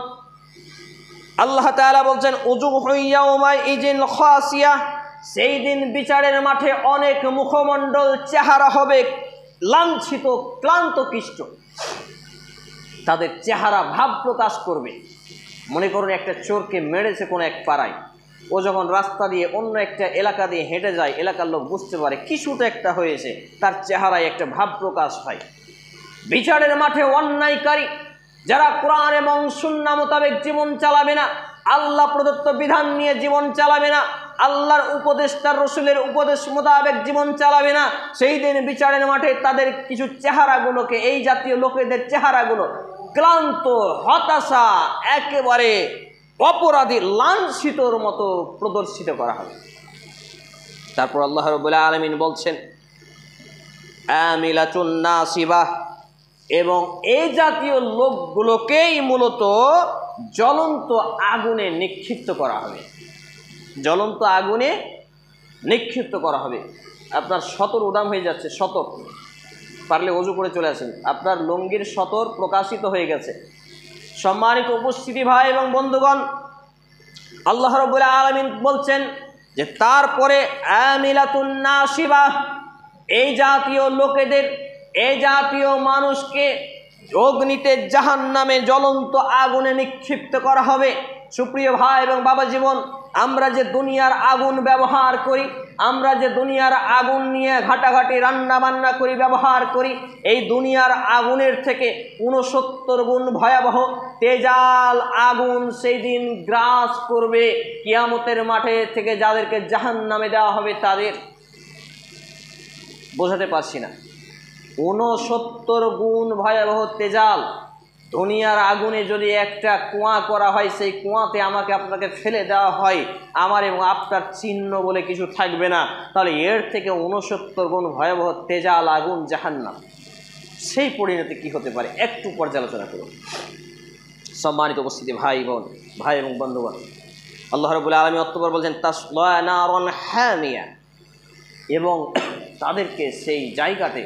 A: আল্লাহ তাআলা বলছেন, উজুহু ইয়াওমাইযিন খাসিয়া, সেই দিন বিচারের মাঠে অনেক মুখমণ্ডল, চেহারা হবে লাঞ্ছিত, ক্লান্তকিষ্ট। তাদের চেহারা ভাব প্রকাশ করবে। মনে করুন একটা চোরকে মেরেছে কোনো এক পাড়ায়, ও যখন রাস্তা দিয়ে অন্য একটা এলাকা দিয়ে হেঁটে যায়, এলাকার লোক বুঝতে পারে কিছুটা একটা হয়েছে, তার চেহারায় একটা ভাব প্রকাশ হয়। বিচারের মাঠে অন্যায়কারী যারা কোরআন এবং সুন্নাহ মোতাবেক জীবন চালাবে না, আল্লাহ প্রদত্ত বিধান নিয়ে জীবন চালাবে না, আল্লাহর উপদেশ, তার রসুলের উপদেশ মোতাবেক জীবন চালাবে না, সেই দিন বিচারের মাঠে তাদের কিছু চেহারাগুলোকে, এই জাতীয় লোকেদের চেহারাগুলো ক্লান্ত, হতাশা, একেবারে অপরাধী, লাঞ্ছিতর মতো প্রদর্শিত করা হবে। তারপর আল্লাহ রাব্বুল আলামিন বলছেন, আমিলাতুন নাসিবা, এবং এই জাতীয় লোকগুলোকেই মূলত জ্বলন্ত আগুনে নিক্ষিপ্ত করা হবে। জ্বলন্ত আগুনে নিক্ষিপ্ত করা হবে। আপনার সতর উদাম হয়ে যাচ্ছে, সতর, পারলে ওযু করে চলে আসেন, আপনার লুঙ্গির সতর প্রকাশিত হয়ে গেছে। সম্মানিত উপস্থিতি ভাই এবং বন্ধুগণ, আল্লাহ রাব্বুল আলামিন বলছেন যে তারপরে আমিলাতুন নাসিবা, এই জাতীয় লোকেদের, এই জাতীয় মানুষকে অগ্নিতে, জাহান্নামে, জ্বলন্ত আগুনে নিক্ষিপ্ত করা হবে। সুপ্রিয় ভাই এবং বাবা জীবন, আমরা যে দুনিয়ার আগুন ব্যবহার করি, আমরা যে দুনিয়ার আগুন নিয়ে ঘাটাঘাটি রান্না বান্না করি, ব্যবহার করি, এই দুনিয়ার আগুনের থেকে 69 গুণ ভয়াবহ তেজাল আগুন সেই দিন গ্রাস করবে কিয়ামতের মাঠে থেকে যাদেরকে জাহান্নামে দেওয়া হবে তাদের। বোঝাতে পারছি না, 69 গুণ ভয়াবহ তেজাল। দুনিয়ার আগুনে যদি একটা কুয়া করা হয়, সেই কুয়াতে আমাকে আপনাকে ফেলে দেওয়া হয়, আমার এবং আপনার চিহ্ন বলে কিছু থাকবে না, তাহলে এর থেকে 69 গুণ ভয়াবহ তেজাল আগুন জাহান্নাম, সেই পরিণতি কি হতে পারে একটু পর্যালোচনা করুন। সম্মানিত উপস্থিতি ভাই এবং বন্ধুগণ, আল্লাহ রাব্বুল আলামিন অতঃপর বলছেন তাসলা নারান হামিয়া, এবং তাদেরকে সেই জায়গাতে,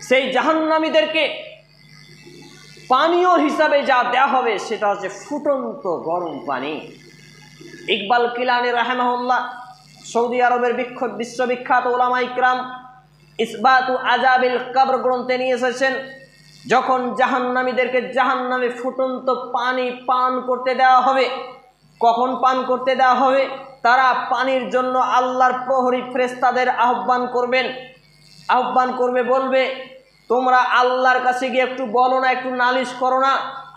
A: সেই জাহান্নামীদেরকে পানীয় হিসাবে যা দেওয়া হবে সেটা হচ্ছে ফুটন্ত গরম পানি। ইকবাল কিলানি রাহিমাহুল্লাহ সৌদি আরবের বিশ্ববিখ্যাত উলামা ইকরাম ইসবাতু আজাবিল কবর গ্রন্থে নিয়ে এসেছেন, যখন জাহান্নামীদেরকে জাহান্নামে ফুটন্ত পানি পান করতে দেওয়া হবে, কখন পান করতে দেওয়া হবে? তারা পানির জন্য আল্লাহর প্রহরী ফেরেশতাদের আহ্বান করবে, বলবে তোমরা আল্লাহর কাছে গিয়ে একটু বলো না, একটু নালিশ করো না,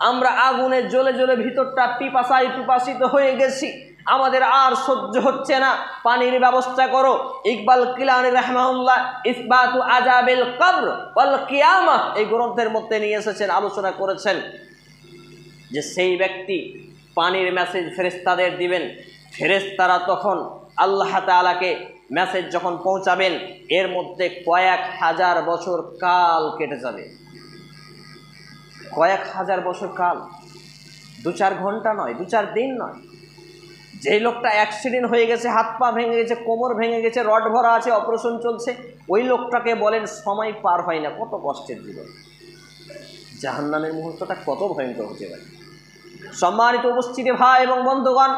A: আমরা আগুনে জ্বলে জ্বলে ভিতরটা পিপাসিত হয়ে গেছি, আমাদের আর সহ্য হচ্ছে না, পানির ব্যবস্থা করো। ইকবাল কিলানি রাহিমাহুল্লাহ ইসবাতু আজাবিল কবর ওয়াল কিয়ামাহ এই গ্রন্থের মধ্যে নিয়ে এসেছেন, আলোচনা করেছেন যে সেই ব্যক্তি পানির মেসেজ ফেরেশতাদের দিবেন, ফেরেশতারা তখন আল্লাহ তাআলাকে মেসেজ যখন পৌঁছাবেন, এর মধ্যে কয়েক হাজার বছর কাল কেটে যাবে। কয়েক হাজার বছর কাল, 2-4 ঘন্টা নয়, 2-4 দিন নয়। যেই লোকটা অ্যাক্সিডেন্ট হয়ে গেছে, হাত পা ভেঙে গেছে, কোমর ভেঙে গেছে, রড ভরা আছে, অপারেশন চলছে, ওই লোকটাকে বলেন সময় পার হয় না, কত কষ্টের জীবন। জাহান্নামের মুহূর্তটা কত ভয়ঙ্কর হতে পারে। সম্মানিত উপস্থিতি ভাই এবং বন্ধুগণ,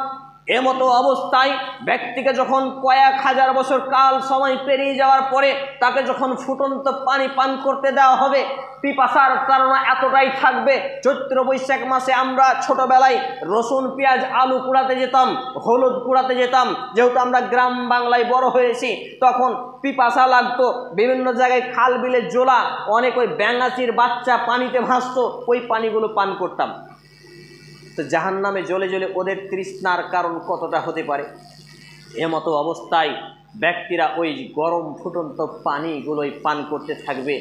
A: এমতো অবস্থায় ব্যক্তিকে যখন কয়েক হাজার বছর কাল সময় পেরিয়ে যাওয়ার পরে তাকে যখন ফুটন্ত পানি পান করতে দেওয়া হবে, পিপাসার কারণে এতটাই থাকবে। চৈত্র বৈশাখ মাসে আমরা ছোটবেলায় রসুন পেঁয়াজ আলু কুড়াতে যেতাম, হলুদ কুড়াতে যেতাম, যেহেতু আমরা গ্রাম বাংলায় বড় হয়েছি, তখন পিপাসা লাগতো, বিভিন্ন জায়গায় খাল বিলে জোলা, অনেক ওই ব্যাঙাচির বাচ্চা পানিতে ভাসতো, ওই পানিগুলো পান করতাম। তো জাহান্নামে জ্বলে জ্বলে ওদের তৃষ্ণার কারণ কতটা হতে পারে। এমতো অবস্থায় ব্যক্তিরা ওই গরম ফুটন্ত পানিগুলোই পান করতে থাকবে,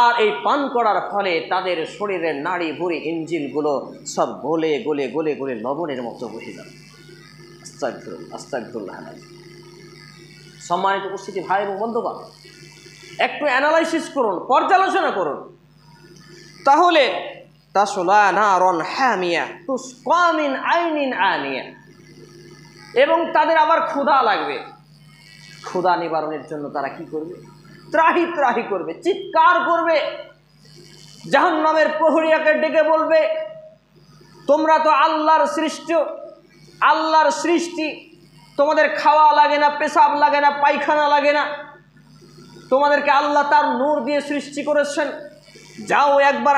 A: আর এই পান করার ফলে তাদের শরীরের নাড়ি ভুড়ি ইঞ্জিনগুলো সব গলে গলে গলে গলে লবণের মতো বসে যাবে। আস্তাগফিরুল্লাহ। সম্মানিত উপস্থিতি ভাই এবং বন্ধুগণ, একটু অ্যানালাইসিস করুন, পর্যালোচনা করুন, তাহলে তাসলা নারান হামিয়া তুসকা মিন আইনিন আনিয়া, এবং তাদের আবার ক্ষুধা লাগবে। ক্ষুধা নিবারণের জন্য তারা কি করবে? ত্রাহি ত্রাহি করবে, চিৎকার করবে, জাহান্নামের প্রহরীকে ডেকে বলবে তোমরা তো আল্লাহর সৃষ্টি, তোমাদের খাওয়া লাগে না, পেশাব লাগে না, পায়খানা লাগে না, তোমাদেরকে আল্লাহ তার নূর দিয়ে সৃষ্টি করেছেন, যাও একবার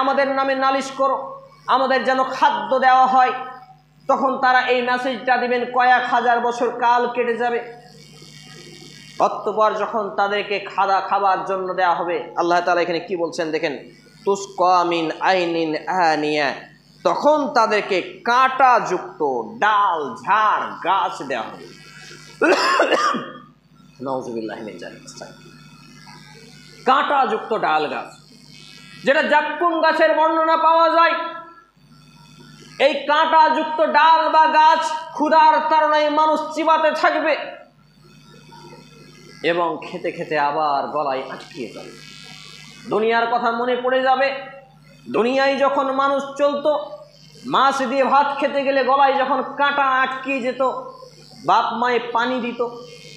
A: আমাদের নামে নালিশ করো, আমাদের যেন খাদ্য দেওয়া হয়। তখন তারা এই মেসেজটা দিবেন, কয়েক হাজার বছর কাল কেটে যাবে। অতঃপর যখন তাদেরকে খাবার জন্য দেওয়া হবে, আল্লাহ তাআলা এখানে কি বলছেন দেখেন, তুসকা মিন আইনিন আনিয়া, তখন তাদেরকে কাঁটা যুক্ত ডাল ঝাড় গাছ দেওয়া হবে। নাউযুবিল্লাহি মিন যালিক। কাঁটা যুক্ত ডাল গাছ, যেটা জাক্কুম গাছের বর্ণনা পাওয়া যায়। এই কাঁটা যুক্ত ডাল বা গাছ ক্ষুধার কারণে মানুষ চিবাতে থাকবে এবং খেতে খেতে আবার গলায় আটকিয়ে যাবে। দুনিয়ার কথা মনে পড়ে যাবে। দুনিয়ায় যখন মানুষ চলতো, মাছ দিয়ে ভাত খেতে গেলে গলায় যখন কাঁটা আটকিয়ে যেত, বাপ মায়ে পানি দিত,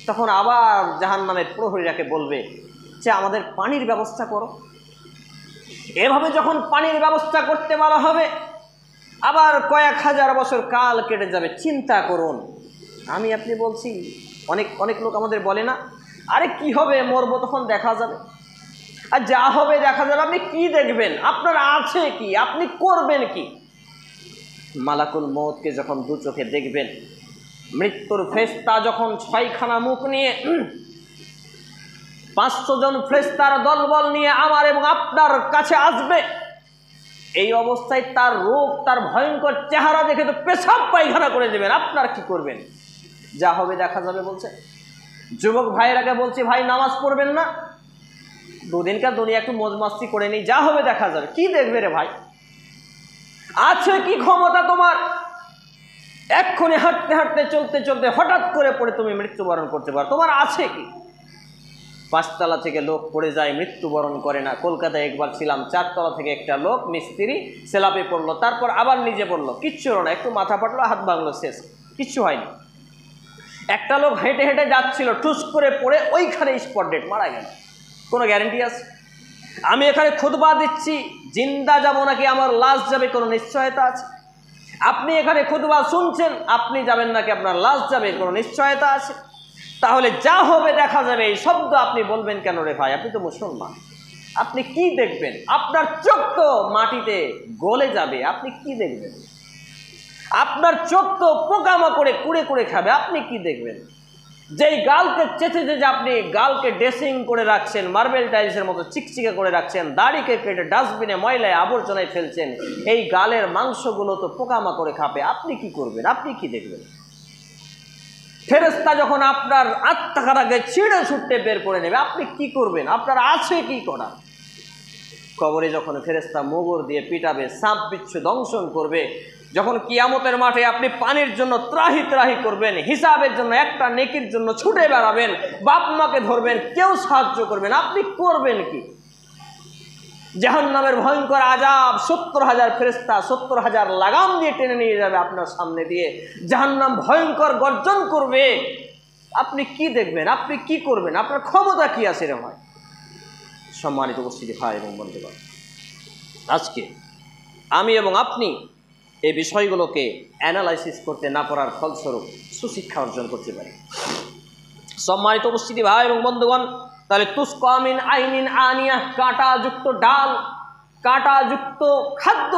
A: তখন আবার জাহান্নামের প্রহরীরাকে বলবে যে আমাদের পানির ব্যবস্থা করো। এভাবে যখন পানির ব্যবস্থা করতে বলা হবে, আবার কয়েক হাজার বছর কাল কেটে যাবে। চিন্তা করুন, আপনি বলছি, অনেক লোক আমাদের বলে না, আরে কি হবে, মরবো তখন দেখা যাবে। আর যা হবে দেখা যাবে, আপনি কি দেখবেন? আপনার আছে কি? আপনি করবেন কি? মালাকুল মউতকে যখন দু চোখে দেখবেন, মৃত্যুর ফেরেশতা যখন 6খানা মুখ নিয়ে 500 জন ফেরেশতার দলবল নিয়ে আমার এবং আপনার কাছে আসবে, এই অবস্থায় তার রূপ, তার ভয়ঙ্কর চেহারা দেখে তো পেশাব পায়খানা করে দেবেন। আপনার কি করবেন? যা হবে দেখা যাবে বলছে। যুবক ভাইয়েরাকে বলছি, ভাই নামাজ পড়বেন না, দুদিনকার দুনিয়া একটু মজমাস্তি করে নি, যা হবে দেখা যাবে। কি দেখবে রে ভাই? আছে কি ক্ষমতা তোমার? এক্ষুনি হাঁটতে হাঁটতে চলতে চলতে হঠাৎ করে পড়ে তুমি মৃত্যুবরণ করতে পারো, তোমার আছে কি? 5 তলা থেকে লোক পড়ে যায়, মৃত্যুবরণ করে না। কলকাতায় একবার ছিলাম, 4 তলা থেকে একটা লোক মিস্ত্রি সেলাপে পড়লো, তারপর আবার নিজে পড়লো, কিচ্ছু হলো না, একটু মাথা ফাটলো, হাত ভাঙলো, শেষ, কিচ্ছু হয়নি। একটা লোক হেঁটে হেঁটে যাচ্ছিল, টুস করে পড়ে ওইখানে স্পট ডেড, মারা গেল। কোনো গ্যারেন্টি আছে? আমি এখানে খুতবা দিচ্ছি, জিন্দা যাব নাকি আমার লাশ যাবে, কোনো নিশ্চয়তা আছে? আপনি এখানে খুতবা শুনছেন, আপনি যাবেন নাকি আপনার লাশ যাবে, কোনো নিশ্চয়তা আছে? তাহলে যা হবে দেখা যাবে, এই শব্দ আপনি বলবেন কেন রে ভাই? আপনি তো মুসলমান, আপনি কি দেখবেন? আপনার চোখ তো মাটিতে গলে যাবে, আপনি কি দেখবেন? আপনার চোখ তো পোকামাকড়ে কুড়ে কুড়ে খাবে, আপনি কি দেখবেন? যেই গালকে চেঁচে চেঁচে আপনি গালকে ড্রেসিং করে রাখছেন, মার্বেল টাইলসের মতো চিকচিকে করে রাখছেন, দাড়িকে কেটে ডাস্টবিনে ময়লায় আবর্জনায় ফেলছেন, এই গালের মাংসগুলো তো পোকামাকড়ে খাবে, আপনি কি করবেন? আপনি কি দেখবেন? ফেরেশতা যখন আপনার আত্মাকে ছিঁড়ে ছুটতে বের করে নেবে, আপনি কি করবেন? আপনার আছে কি করা? কবরে যখন ফেরেশতা মোগর দিয়ে পিটাবে, সাপ বিচ্ছু দংশন করবে, যখন কিয়ামতের মাঠে আপনি পানির জন্য ত্রাহি ত্রাহি করবেন, হিসাবের জন্য, একটা নেকির জন্য ছুটে বেড়াবেন, বাপ মাকে ধরবেন, কেউ সাহায্য করবেন, আপনি করবেন কি? জাহান্নামের ভয়ঙ্কর আযাব, 70,000 ফেরেশতা 70,000 লাগাম দিয়ে টেনে নিয়ে যাবে আপনার সামনে দিয়ে, জাহান্নাম ভয়ঙ্কর গর্জন করবে, আপনি কি দেখবেন? আপনি কি করবেন? আপনার ক্ষমতা কি আছে রে ভাই? সম্মানিত উপস্থিতি ভাই এবং বন্ধুগণ, আজকে আমি এবং আপনি এই বিষয়গুলোকে অ্যানালাইসিস করতে না পারার ফলস্বরূপ সুশিক্ষা অর্জন করতে পারি। সম্মানিত উপস্থিতি ভাই এবং বন্ধুগণ, তাহলে তুসকা মিন আইনিন আনিয়াহ, কাঁটাযুক্ত ডাল, কাঁটাযুক্ত খাদ্য,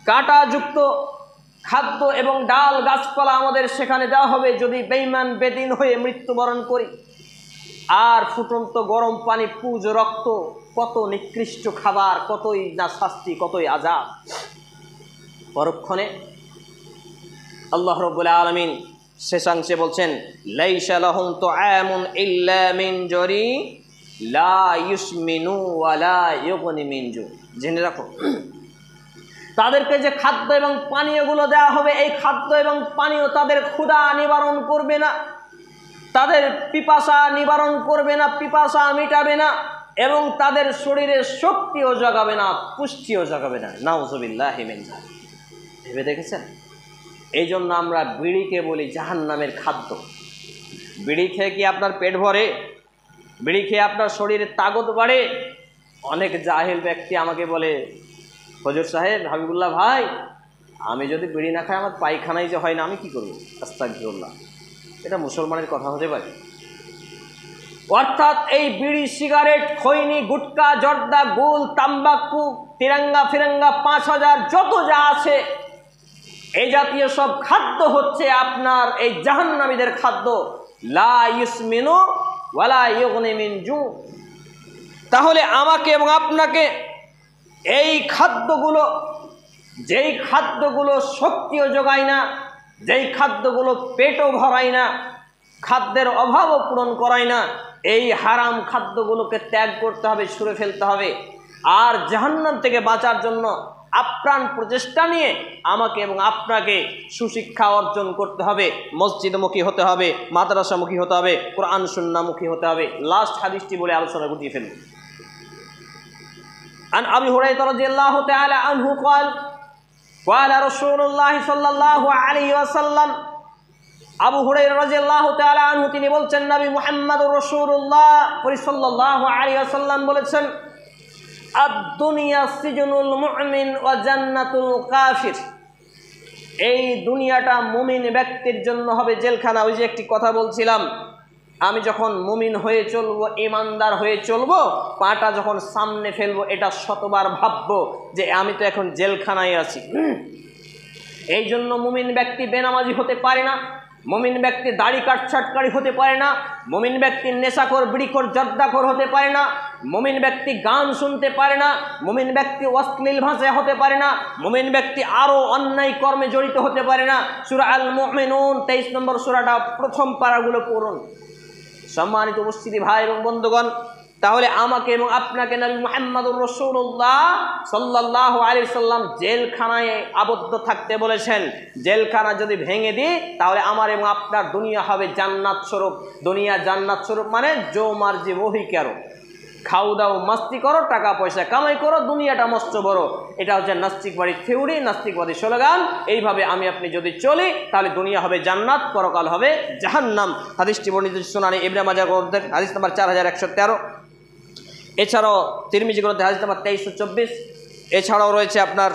A: কাঁটাযুক্ত খাদ্য এবং ডাল গাছপালা আমাদের সেখানে দেওয়া হবে যদি বেঈমান বেদিন হয়ে মৃত্যুবরণ করি। আর ফুটন্ত গরম পানি, পুজ রক্ত, কত নিকৃষ্ট খাবার, কতই না শাস্তি, কতই আযাব। পরক্ষণে আল্লাহ রাব্বুল আলামিন শেষাংশে বলছেন, লাইসা লাহুম তুআমুন ইল্লা মিন জরি লা ইউসমিনু ওয়া লা ইউগনি মিন জু। জেনে রাখো, তাদেরকে যে খাদ্য এবং পানীয়গুলো দেওয়া হবে, এই খাদ্য এবং পানীয় তাদের ক্ষুধা নিবারণ করবে না, তাদের পিপাসা নিবারণ করবে না, পিপাসা মিটাবে না, এবং তাদের শরীরে শক্তিও জাগাবে না, পুষ্টিও জাগাবে না। নাউযুবিল্লাহি মিন যালিক। ভেবে দেখেছেন? এই জন্য আমরা বিড়িকে বলি জাহান্নামের খাদ্য। বিড়ি খেয়ে কি আপনার পেট ভরে? বিড়ি খেয়ে আপনার শরীরে তাগত বাড়ে? অনেক জাহিল ব্যক্তি আমাকে বলে, হুজুর সাহেব, হাবিবুল্লাহ ভাই, আমি যদি বিড়ি না খাই আমার পায়খানায় যে হয় না, আমি কি করব? আস্তাগফিরুল্লাহ। এটা মুসলমানের কথা হতে পারে? অর্থাৎ এই বিড়ি, সিগারেট, খৈনি, গুটকা, জর্দা, গুল, তাম্বাকু, তিরঙ্গা ফিরঙ্গা, 5000 যত যা আছে, এই জাতীয় সব খাদ্য হচ্ছে আপনার এই জাহান্নামীদের খাদ্য। লা ইউসমিনু ওয়ালা ইউগনি মিন জু। তাহলে আমাকে এবং আপনাকে এই খাদ্যগুলো, যেই খাদ্যগুলো শক্তিও যোগায় না, যেই খাদ্যগুলো পেটও ভরায় না, খাদ্যের অভাবও পূরণ করায় না, এই হারাম খাদ্যগুলোকে ত্যাগ করতে হবে, ছুঁড়ে ফেলতে হবে। আর জাহান্নাম থেকে বাঁচার জন্য আপ্রাণ প্রচেষ্টা নিয়ে আমাকে এবং আপনাকে সুশিক্ষা অর্জন করতে হবে, মসজিদমুখী হতে হবে, মাদ্রাসামুখী হতে হবে, কোরআন সুন্নাহমুখী হতে হবে। লাস্ট হাদিসটি বলে আলোচনা গুটিয়ে ফেলব। আন আবি হুরায়রা রাদিয়াল্লাহু তাআলা আনহু قال قال رسول الله صلى الله عليه وسلم। আবু হুরায়রা রাদিয়াল্লাহু তাআলা আনহু তিনি বলছেন, নবী মুহাম্মদুর রাসূলুল্লাহ সাল্লাল্লাহু আলাইহি ওয়াসাল্লাম বলেছেন, আদ-দুনিয়া সিজনুল মুমিন ওয়া জান্নাতুল কাফির। এই দুনিয়াটা মুমিন ব্যক্তির জন্য হবে জেলখানা। ওই যে একটি কথা বলছিলাম, আমি যখন মুমিন হয়ে চলবো, ইমানদার হয়ে চলবো, পাটা যখন সামনে ফেলবো, এটা শতবার ভাববো যে আমি তো এখন জেলখানায় আছি। এই জন্য মুমিন ব্যক্তি বেনামাজি হতে পারে না, মুমিন ব্যক্তি দাড়ি কাটছাটকারী হতে পারে না, মুমিন ব্যক্তি নেশাখোর বিড়িখোর জর্দাখোর হতে পারে না, মুমিন ব্যক্তি গান শুনতে পারে না, মুমিন ব্যক্তি অশ্লীল ভাষায় হতে পারে না, মুমিন ব্যক্তি আরও অন্যায় কর্মে জড়িত হতে পারে না। সূরা আল মুমিনুন 23 নম্বর সূরাটা প্রথম পারাগুলো পড়ুন। সম্মানিত উপস্থিতি ভাই এবং বন্ধুগণ, তাহলে আমাকে এবং আপনাকে নবী মুহাম্মদুর রাসূলুল্লাহ সাল্লাল্লাহু আলাইহি সাল্লাম জেলখানায় আবদ্ধ থাকতে বলেছেন। জেলখানা যদি ভেঙে দিই তাহলে আমার এবং আপনার দুনিয়া হবে জান্নাত স্বরূপ। দুনিয়া জান্নাত স্বরূপ মানে জো মার্জি ওহি করো, খাও দাও মাস্তি করো, টাকা পয়সা কামাই করো, দুনিয়াটা মস্ত বড়। এটা হচ্ছে নাস্তিকবাদী থিওরি, নাস্তিকবাদী স্লোগান। এইভাবে আমি আপনি যদি চলি তাহলে দুনিয়া হবে জান্নাত, পরকাল হবে জাহান্নাম। হাদিসটি বর্ণিত সুনানে ইবনে মাজাহ গ্রন্থের হাদিস নাম্বার 4113। এছাড়াও তিরমিজি গ্রন্থে হাদিস নাম্বার 2324। এছাড়াও রয়েছে আপনার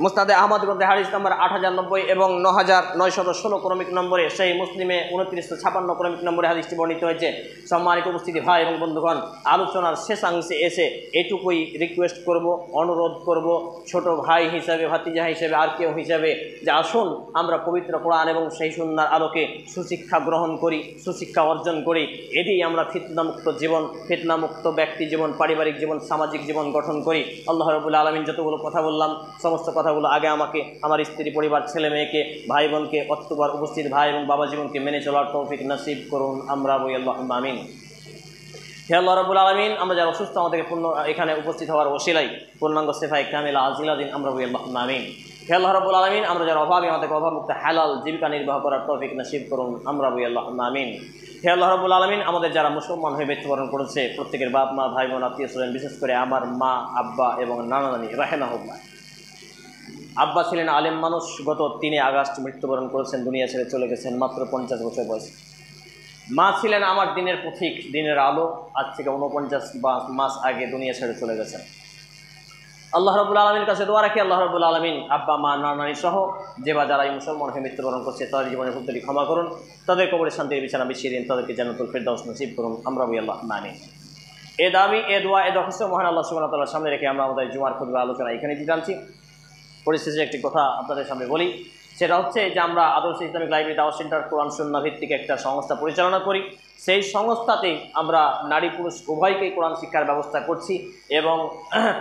A: মুসনাদে আহমদ গ্রন্থে হাদিস নাম্বার 8090 এবং 9916 ক্রমিক নম্বরে, সেই মুসলিমে 2956 ক্রমিক নম্বরে হাদিসটি বর্ণিত হয়েছে। সম্মানিত উপস্থিতি ভাই এবং বন্ধুগণ, আলোচনার শেষাংশে এসে এটুকুই রিকোয়েস্ট করব, অনুরোধ করব, ছোট ভাই হিসাবে, ভাতিজা হিসেবে, আর কেউ হিসাবে, যে আসুন আমরা পবিত্র কোরআন এবং সেই সুন্নাহর আলোকে সুশিক্ষা গ্রহণ করি, সুশিক্ষা অর্জন করি। এতেই আমরা ফিতনামুক্ত জীবন, ফিতনামুক্ত ব্যক্তি জীবন, পারিবারিক জীবন, সামাজিক জীবন গঠন করি। আল্লাহ রাব্বুল আলামিন যতগুলো কথা বললাম সমস্ত কথাগুলো আগে আমাকে, আমার স্ত্রী, পরিবার, ছেলে মেয়েকে, ভাই বোনকে, অক্টোবর উপস্থিত ভাই এবং বাবা জীবনকে মেনে চলার তৌফিক নসিব করুন। আমরা বলি আল্লাহুম্মা আমিন। হে আল্লাহ রাব্বুল আলামিন, আমরা যারা অসুস্থ আমাদেরকে এখানে উপস্থিত হওয়ার ওসিলায় পূর্ণাঙ্গ সিফায়ে কামিলা আজিলা দিন। আমরা বলি আল্লাহুম্মা আমিন। হে আল্লাহ রাব্বুল আলামিন, আমরা যারা অভাবী আমাদেরকে অভাবমুক্ত হালাল জীবিকা নির্বাহ করার তৌফিক নসিব করুন। আমরা বলি আল্লাহুম্মা আমিন। হে আল্লাহ রাব্বুল আলামিন, আমাদের যারা মুসলমান হয়ে মৃত্যুবরণ করেছে প্রত্যেকের বাপ মা, ভাই বোন, আত্মীয় স্বজন, বিশেষ করে আমার মা, আব্বা এবং নানা নানি রাহিমাহুল্লাহ। আব্বা ছিলেন আলেম মানুষ, গত 3 আগস্ট মৃত্যুবরণ করেছেন, দুনিয়া ছেড়ে চলে গেছেন মাত্র 50 বছর বয়সে। মা ছিলেন আমার দিনের পথিক, দিনের আলো, আজ থেকে 49 মাস আগে দুনিয়া ছেড়ে চলে গেছেন। আল্লাহ রাব্বুল আলামিনের কাছে দোয়া রাখি, আল্লাহ রাব্বুল আলামিন আব্বা মা নানি সহ যে বা যারা এই মুসলমান হয়ে মৃত্যুবরণ করছে তাদের জীবনের ভুলত্রুটি ক্ষমা করুন, তাদের কবরে শান্তির বিছানা বিছিয়ে দিন, তাদেরকে জান্নাতুল ফিরদাউস নসিব করুন। আমরা বলি আল্লাহুম্মা আমিন। এ দাবি, এ দোয়া, এ দরখাস্ত মহান আল্লাহ সুবহানাহু ওয়া তাআলার সামনে রেখে আমরা আমাদের জুমার খুতবা আলোচনা এখানে দিতে জানছি। পরিশেষে একটি কথা আপনাদের সামনে বলি, সেটা হচ্ছে যে আমরা আদর্শ ইসলামিক লাইব্রেরি দাওয়াত সেন্টার কোরআন সুন্নাহ ভিত্তিক একটা সংস্থা পরিচালনা করি। সেই সংস্থাতে আমরা নারী পুরুষ উভয়কেই কোরআন শিক্ষার ব্যবস্থা করছি এবং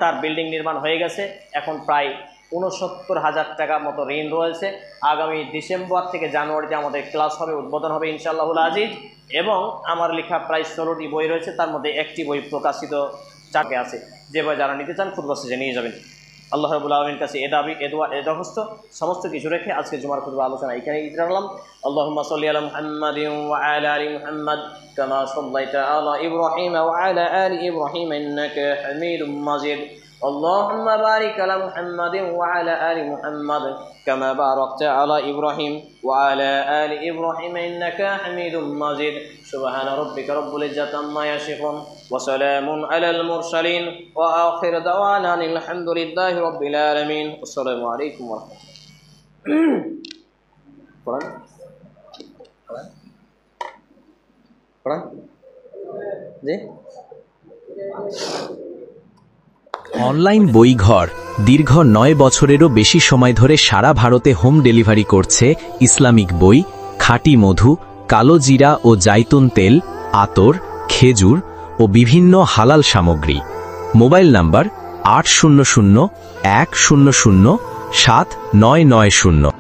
A: তার বিল্ডিং নির্মাণ হয়ে গেছে। এখন প্রায় 69,000 টাকা মতো ঋণ রয়েছে। আগামী ডিসেম্বর থেকে জানুয়ারিতে আমাদের ক্লাস হবে, উদ্বোধন হবে ইনশাআল্লাহুল আজিজ। এবং আমার লেখা প্রায় 16টি বই রয়েছে, তার মধ্যে একটি বই প্রকাশিত 4টি আছে। যে বই যারা নিতে চান খুতবা শেষে নিয়ে যাবেন। আল্লাহ রাব্বুল আলামিনের কাছে এ দাবি, এ দোয়া, এ দরখাস্ত সমস্ত কিছু রেখে আজকে জুমার খুতবা আলোচনা এখানেই রাখলাম। আল্লাহুম্মা সাল্লি আলা মুহাম্মাদিন ওয়া আলা আলি মুহাম্মাদ কামা সাল্লাইতা আলা ইব্রাহিম ওয়া আলা আলি ইব্রাহিম ইন্নাকা হামিদুম মাজিদ। আল্লাহুম্মা বারিক আলা মুহাম্মাদিন ওয়া আলা আলি মুহাম্মাদ কামা বারাকতা আলা ইব্রাহিম ওয়া আলা আলি ইব্রাহিম ইন্নাকা হামিদুম মাজিদ। সুবহানা রাব্বিকা রাব্বিল ইজ্জাতি আম্মা ইয়াসিফুন ওয়া সালামুন আলাল মুরসালিন ওয়া আখিরু দাওয়ানা আলহামদুলিল্লাহি রাব্বিল আলামিন। আসসালামু আলাইকুম ওয়া রাহমাতুল্লাহ।
B: অনলাইন বইঘর দীর্ঘ 9 বছরেরও বেশি সময় ধরে সারা ভারতে হোম ডেলিভারি করছে ইসলামিক বই, খাঁটি মধু, কালো জিরা ও জাইতুন তেল, আতর, খেজুর ও বিভিন্ন হালাল সামগ্রী। Mobile number 800 100 7990।